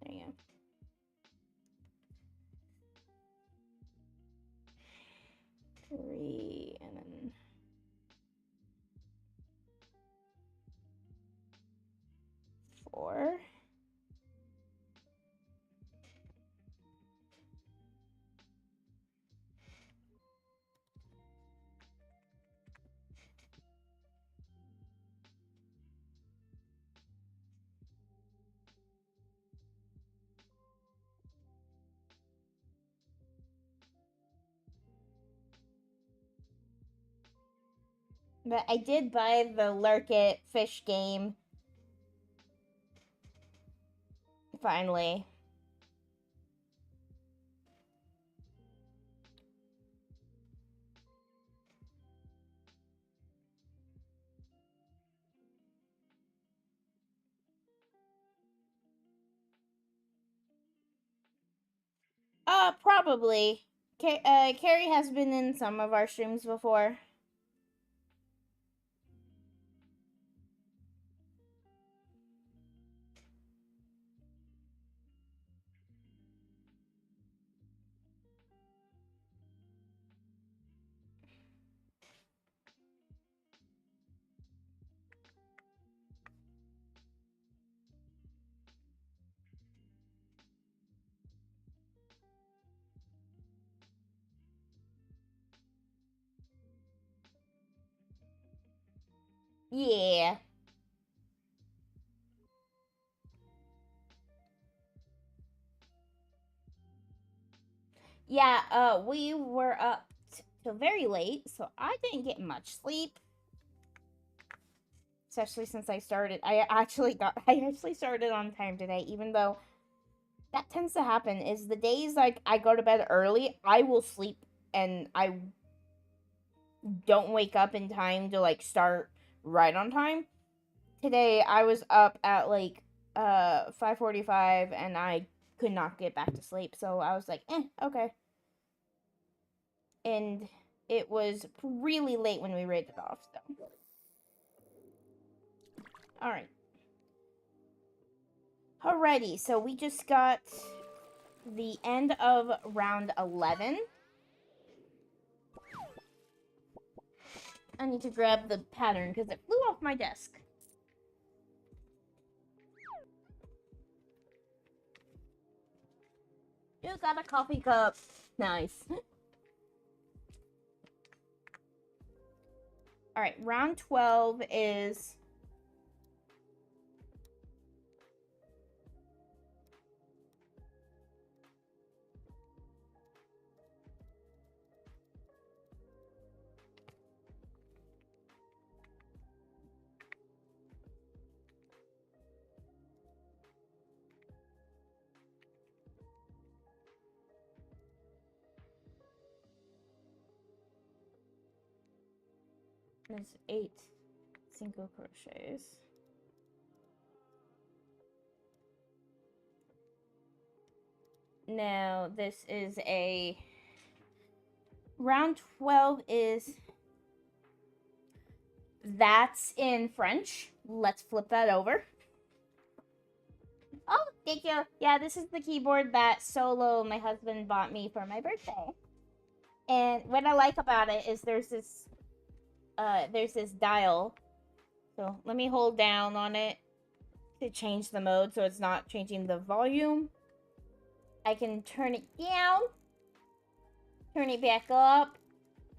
There you go. Three, and then 4. But I did buy the Lurkit fish game. Finally. Probably. Carrie has been in some of our streams before. Yeah. Yeah, we were up till very late, so I didn't get much sleep. especially since I actually started on time today, even though that tends to happen. Is the days like I go to bed early, I will sleep and I don't wake up in time to like start right on time. Today I was up at like 5:45 and I could not get back to sleep. So I was like, okay. And it was really late when we raided off, so. Alright. Alrighty, so we just got the end of round 11. I need to grab the pattern because it flew off my desk. You got a coffee cup. Nice. Alright, round 12 is... There's 8 single crochets. Now, this is a... Round 12 is... That's in French. Let's flip that over. Oh, thank you. Yeah, this is the keyboard that Solo, my husband, bought me for my birthday. And what I like about it is there's this dial. So let me hold down on it to change the mode so it's not changing the volume. I can turn it down, turn it back up,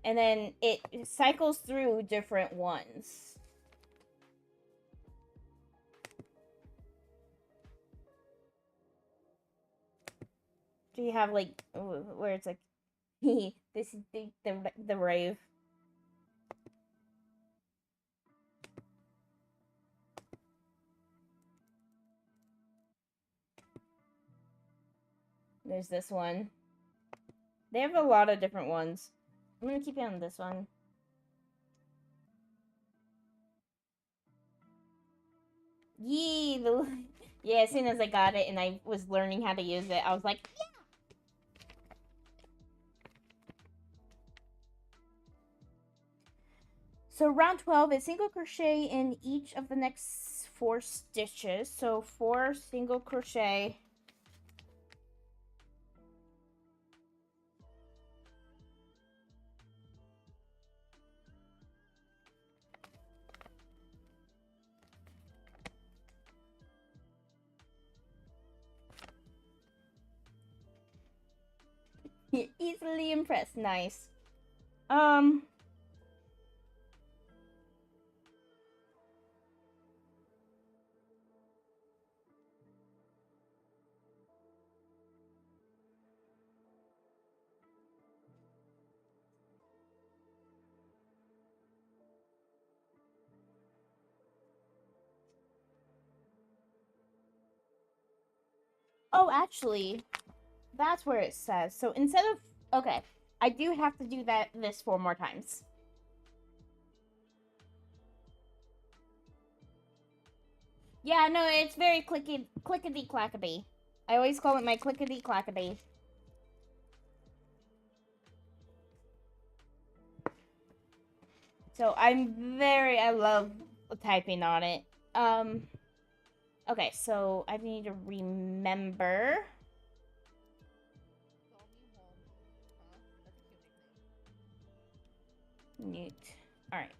and then it cycles through different ones. Do you have like where it's like this is the rave? There's this one. They have a lot of different ones. I'm gonna keep it on this one. Yee! Yeah, as soon as I got it and I was learning how to use it, I was like, yeah! So round 12 is single crochet in each of the next 4 stitches. So 4 single crochet. You're easily impressed. Nice. Oh, actually, that's where it says. So instead of... Okay, I do have to do this 4 more times. Yeah, no, it's very clickety-clackety. I always call it my clickety-clackety. So I love typing on it. Okay, so I need to remember. Newt. Alright.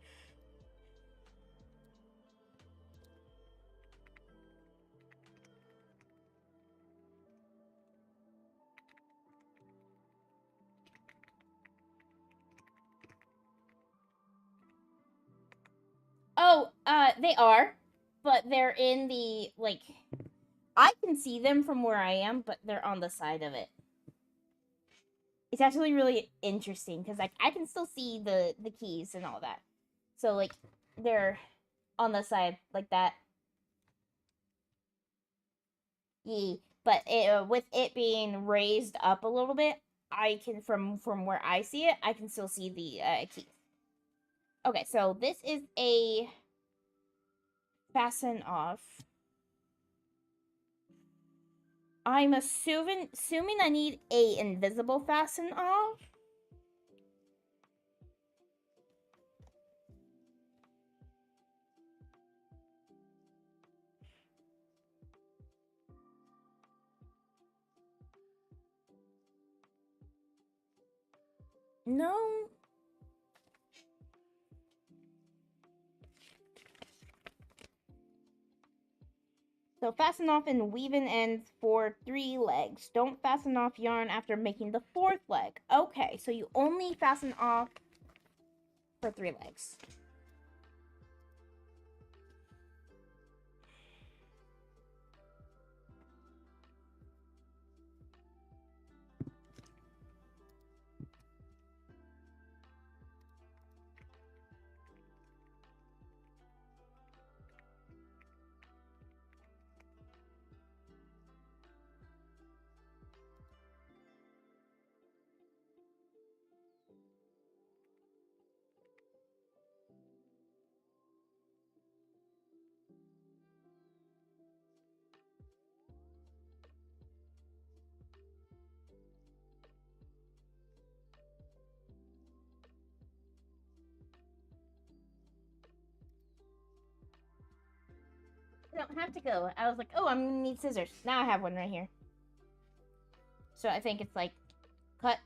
Oh, they are, but they're in the, like, I can see them from where I am, but they're on the side of it. It's actually really interesting, because, like, I can still see the keys and all that. So, like, they're on the side like that. Yeah, but with it being raised up a little bit, I can from where I see it, I can still see the keys. Okay, so this is a fasten off. I'm assuming I need a invisible fasten off. No. So fasten off and weave-in ends for 3 legs. Don't fasten off yarn after making the 4th leg. Okay, so you only fasten off for 3 legs. I don't have to go. I was like, oh, I'm gonna need scissors. Now I have one right here. So I think it's like, cut.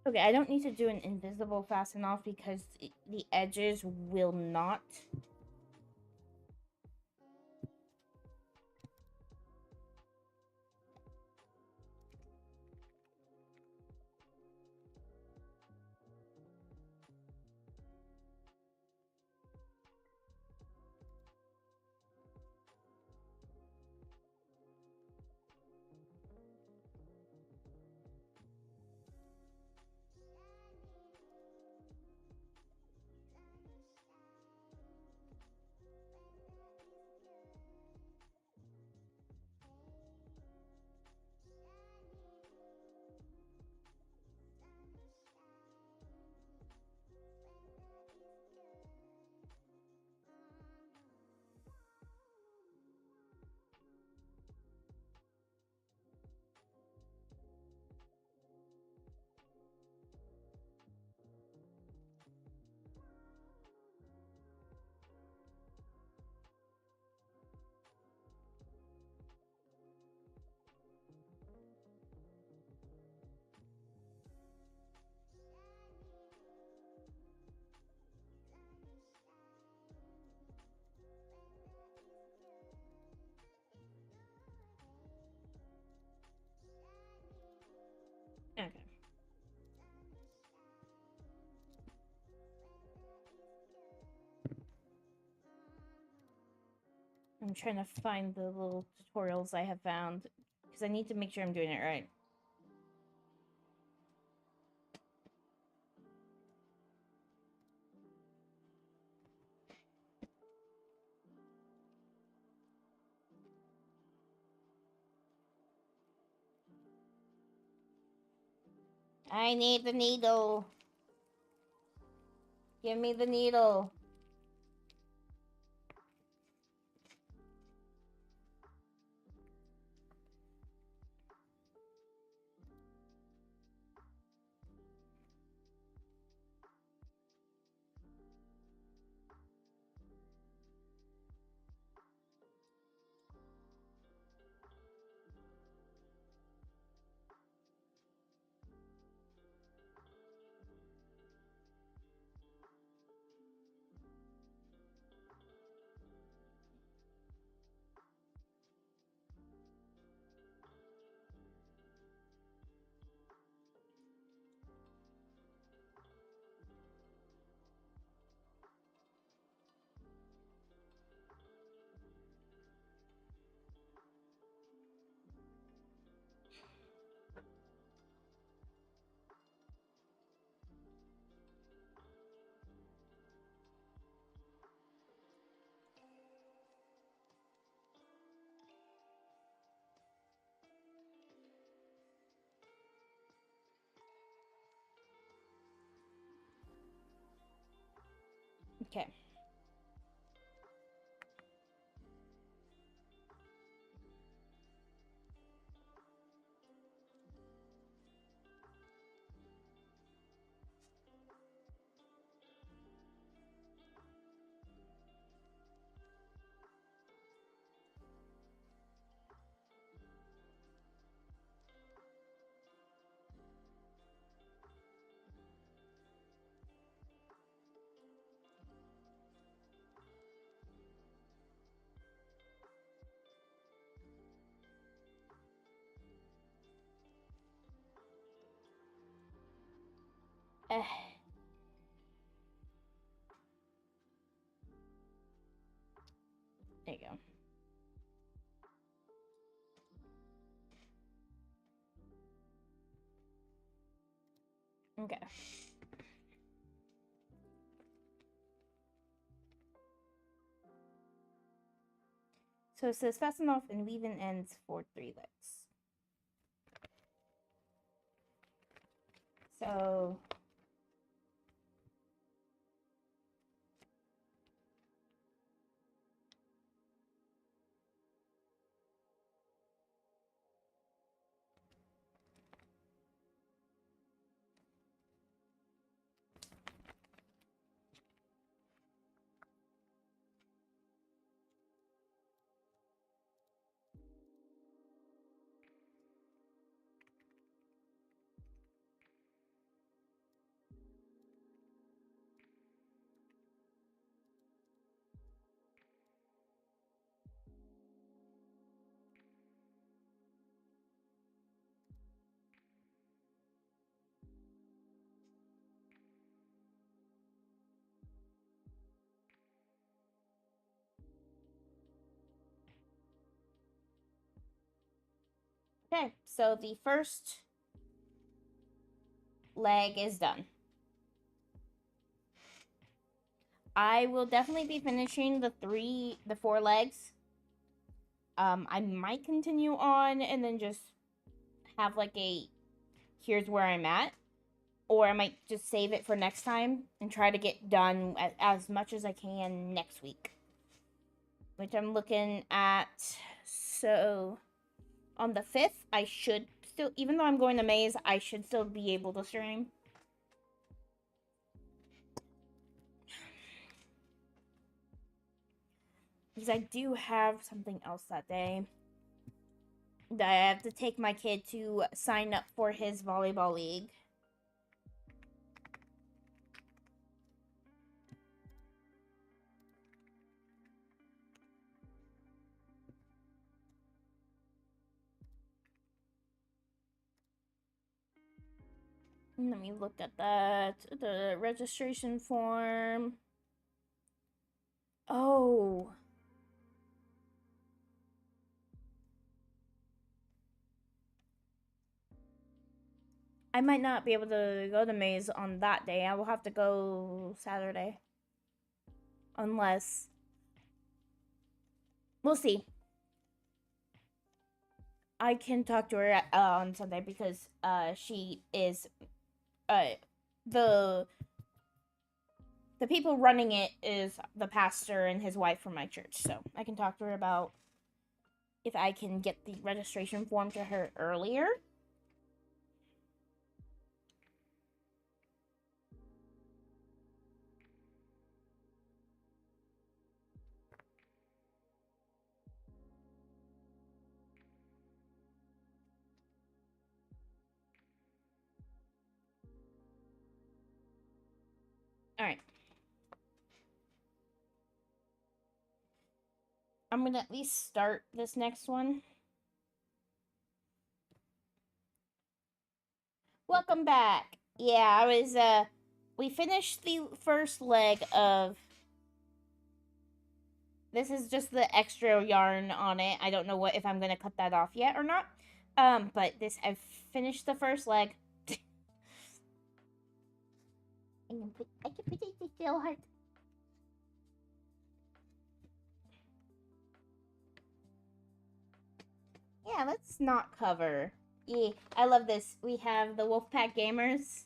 Okay, I don't need to do an invisible fasten off because the edges will not. Okay. I'm trying to find the little tutorials I have found because I need to make sure I'm doing it right. I need the needle. Give me the needle. Okay. Eh. There you go. Okay. So it says fasten off and weave in ends for 3 legs. So okay, so the first leg is done. I will definitely be finishing the 4 legs. I might continue on and then just have like a here's where I'm at, or I might just save it for next time and try to get done as much as I can next week, which I'm looking at. So on the 5th, I should still, even though I'm going to Maze, I should still be able to stream. Because I do have something else that day. That I have to take my kid to sign up for his volleyball league. Let me look at that. The registration form. Oh. I might not be able to go to Maze on that day. I will have to go Saturday. Unless... We'll see. I can talk to her on Sunday because she is... the the people running it is the pastor and his wife from my church. So I can talk to her about if I can get the registration form to her earlier. All right. I'm going to at least start this next one. Welcome back. Yeah, we finished the first leg of, this is just the extra yarn on it. I don't know if I'm going to cut that off yet or not. But I've finished the first leg. I can put it still hard. Yeah, let's not cover. Yeah, I love this. We have the Wolfpack Gamers.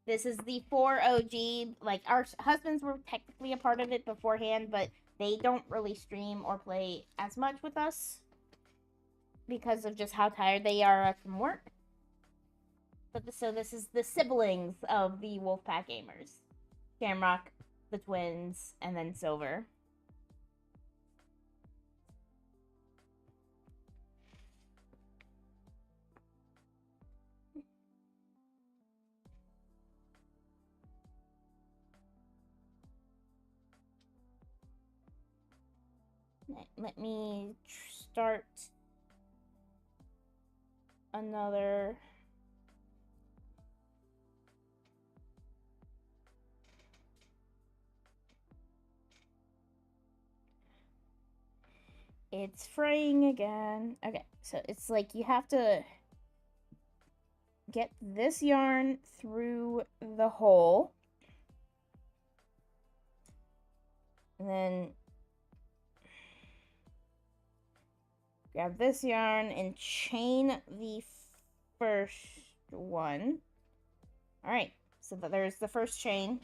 This is the 4 OG. Like, our husbands were technically a part of it beforehand, but they don't really stream or play as much with us because of just how tired they are from work. But so this is the siblings of the Wolfpack Gamers. Shamrock, the twins, and then Silver. Let me start another. It's fraying again. Okay, so it's like you have to get this yarn through the hole. And then grab this yarn and chain the first one. All right, so there's the first chain.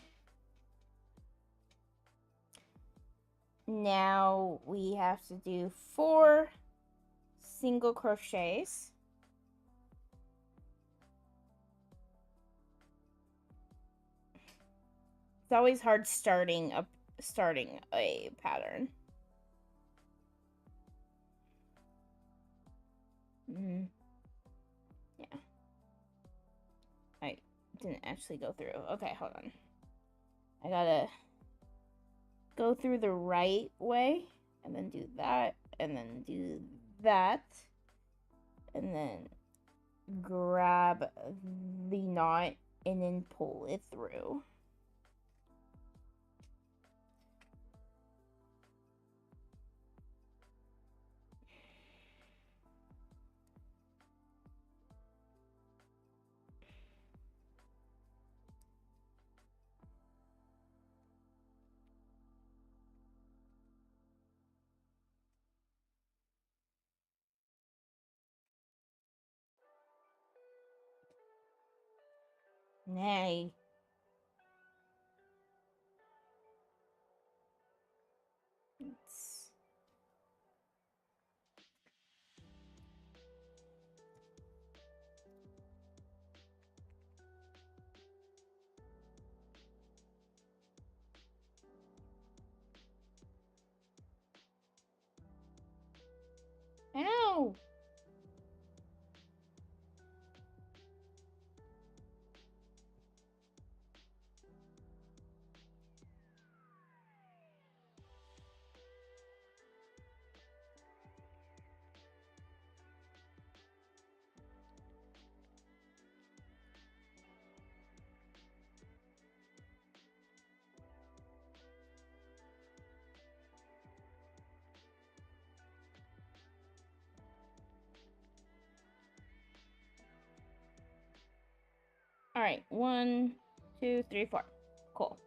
Now we have to do 4 single crochets. It's always hard starting a pattern. Yeah. I didn't actually go through. Okay, hold on. I gotta go through the right way, and then do that, and then do that, and then grab the knot, and then pull it through. Nay. Ow! All right, 1, 2, 3, 4. Cool.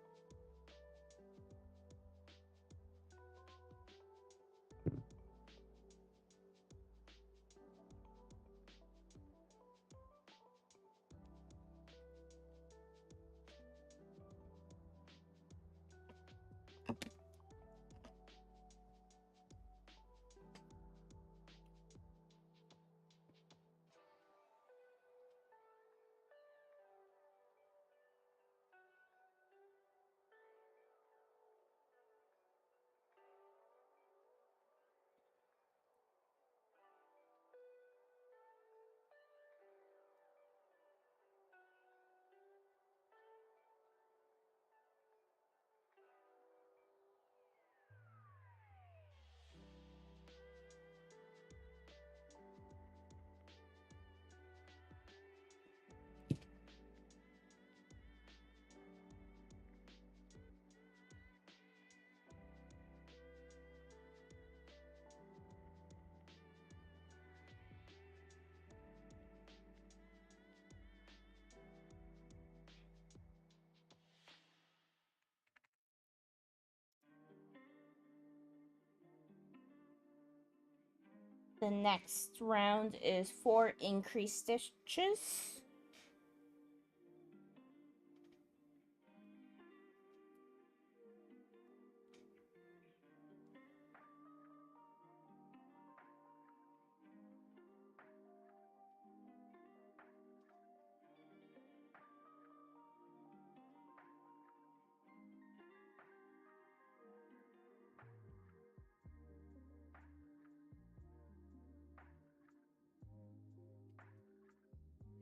The next round is 4 increased stitches.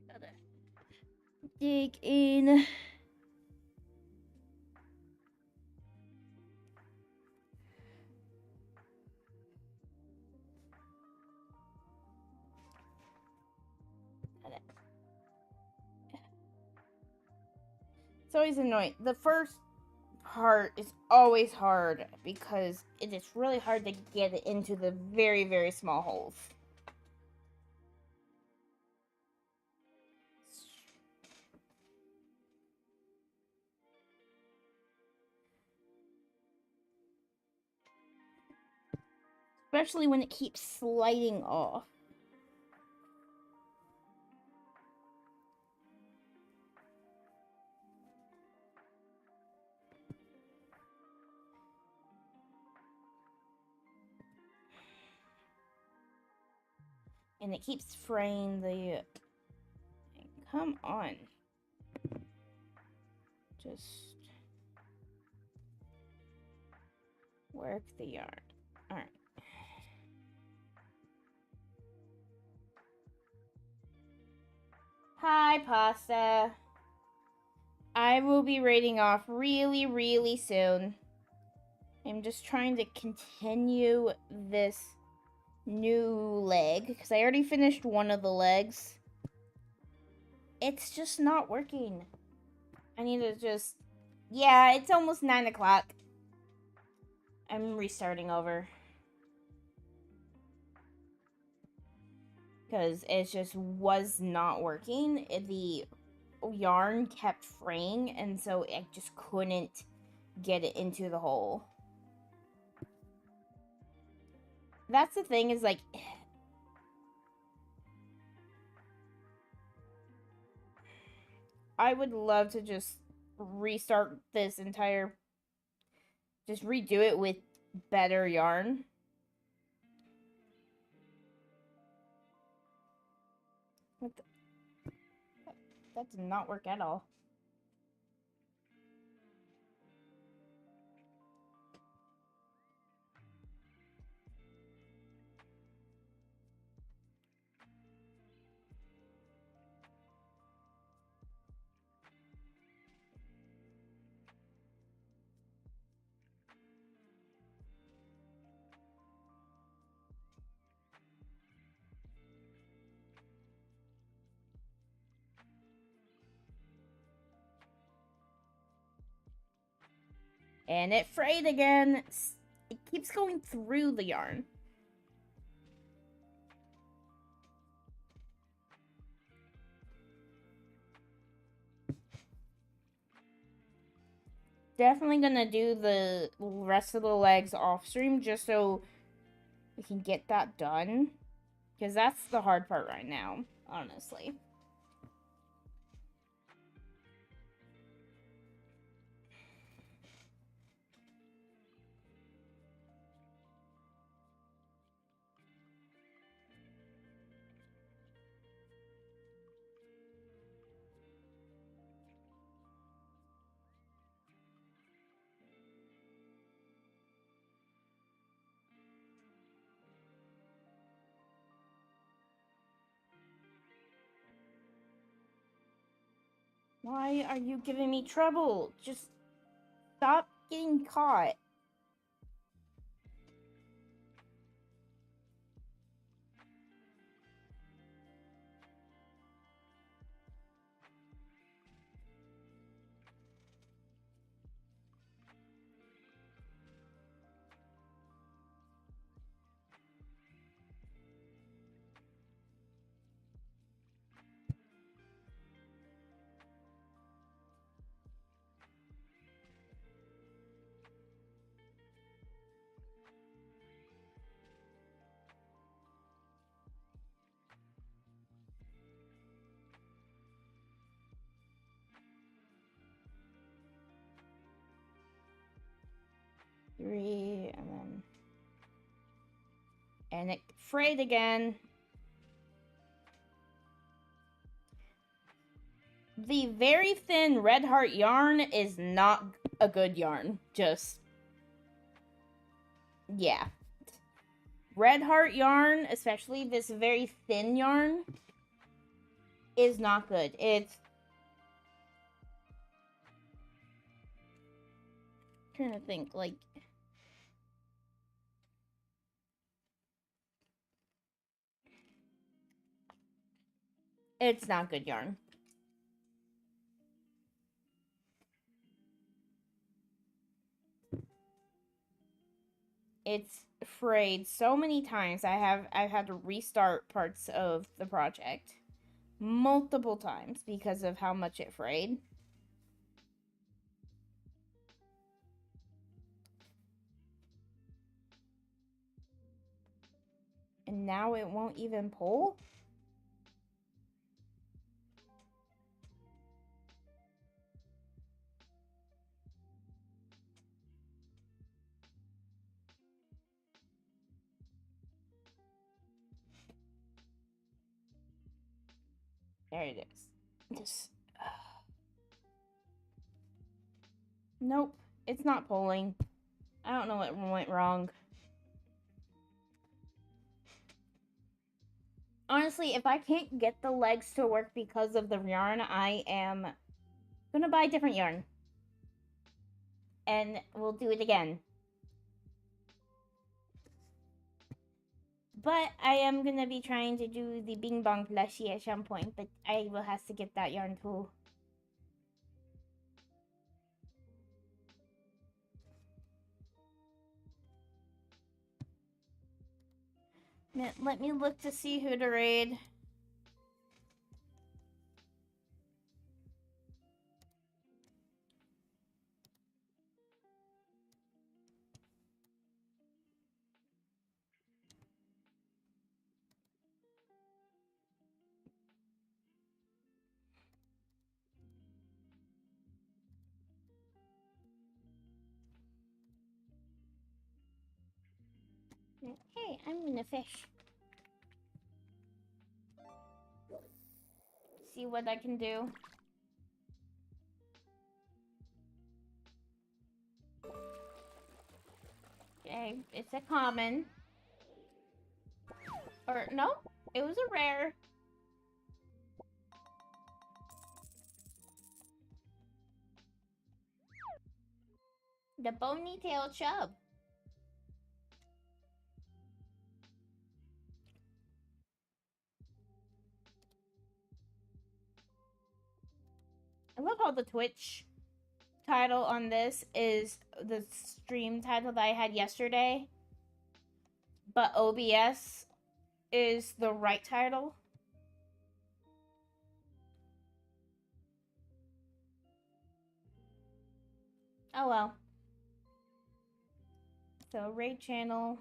Gotta dig in. It's always annoying. The first part is always hard because it is really hard to get it into the very, very small holes. Especially when it keeps sliding off. And it keeps fraying the... Come on. Just... work the yarn. Alright. Hi, Pasta. I will be raiding off really, really soon. I'm just trying to continue this new leg because I already finished one of the legs. It's just not working. I need to just... Yeah, it's almost 9 o'clock. I'm restarting over. Because it just was not working. The yarn kept fraying, and so I just couldn't get it into the hole. That's the thing, is like... I would love to just restart this entire... Just redo it with better yarn. What the... That did not work at all. And it frayed again. It keeps going through the yarn. Definitely gonna do the rest of the legs off stream just so we can get that done. Because that's the hard part right now, honestly. Why are you giving me trouble? Just stop getting caught. 3, and then... And it frayed again. The very thin Red Heart yarn is not a good yarn. Just... Yeah. Red Heart yarn, especially this very thin yarn, is not good. It's... trying to think, like... It's not good yarn. It's frayed so many times. I've had to restart parts of the project multiple times because of how much it frayed. And now it won't even pull? There it is. Just... Nope, it's not pulling. I don't know what went wrong. Honestly, if I can't get the legs to work because of the yarn, I am gonna buy different yarn. And we'll do it again. But I am gonna be trying to do the Bing Bong plushie at some point, but I will have to get that yarn too. Let me look to see who to raid. Hey, I'm gonna fish. See what I can do. Okay, it's a common. Or, no, it was a rare. The bony-tailed chub. I love how the Twitch title on this is the stream title that I had yesterday, but OBS is the right title. Oh well. So, raid channel.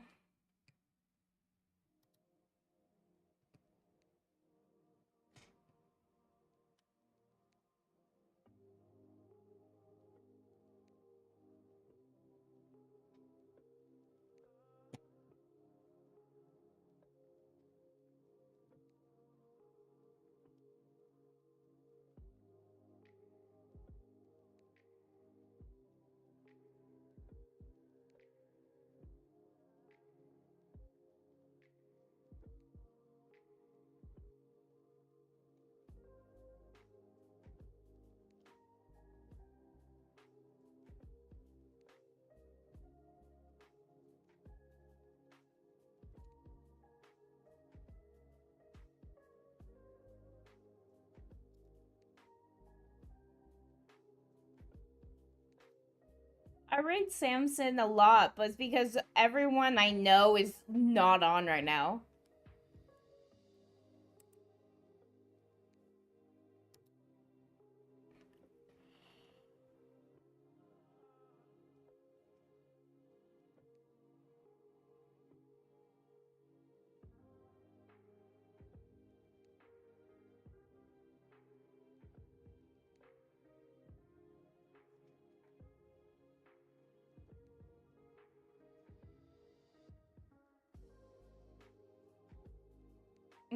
I raid Samson a lot, but it's because everyone I know is not on right now.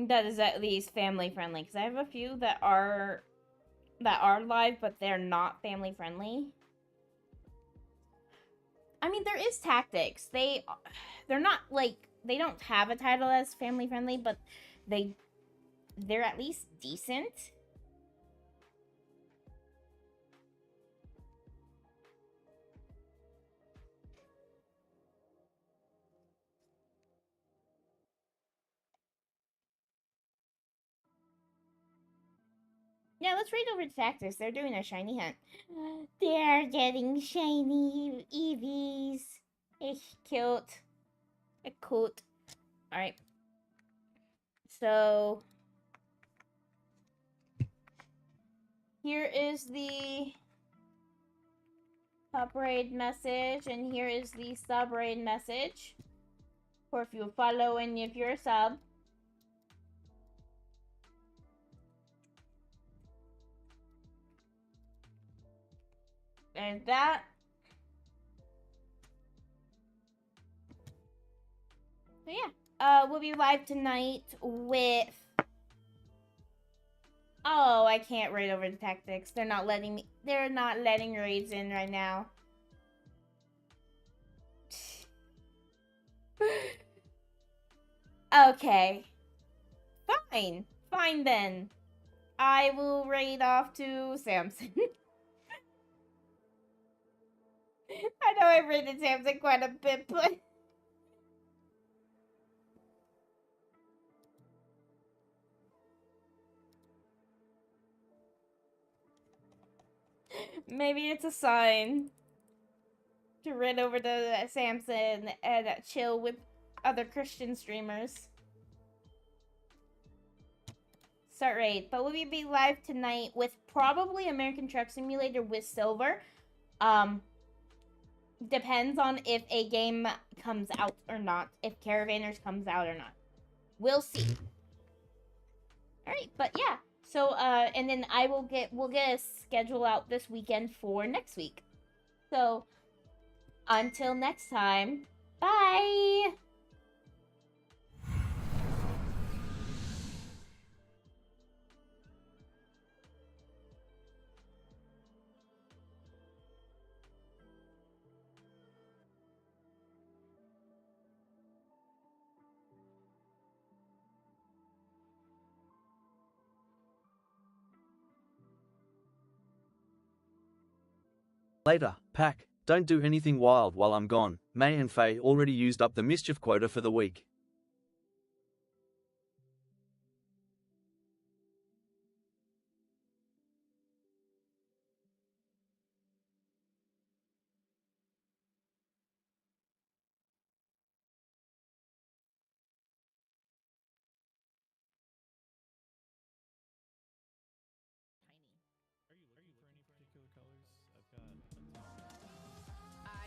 that is at least family friendly, because I have a few that are live, but they're not family friendly. I mean, there is tactics. They're not like, they don't have a title as family friendly, but they're at least decent. Yeah, let's read over the tactics. They're doing a shiny hunt. They're getting shiny Eevees. It's cute. It's cute. Alright. So, here is the top raid message, and here is the sub raid message. Or if you follow and if you're a sub. There's that. So yeah, we'll be live tonight with... Oh, I can't raid over the tactics. They're not letting me... They're not letting raids in right now. Okay. Fine. Fine then. I will raid off to Samson. I know I raided Samson quite a bit, but... Maybe it's a sign to raid over to Samson and chill with other Christian streamers. Start raid. But we'll be live tonight with probably American Truck Simulator with Silver. Depends on if a game comes out or not. If Caravanners comes out or not. We'll see. Alright, but yeah. So, and then we'll get a schedule out this weekend for next week. So, until next time, bye! Later, pack. Don't do anything wild while I'm gone. May and Faye already used up the mischief quota for the week.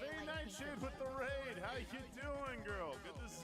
Say night shade with the raid. How you doing, girl? Good to see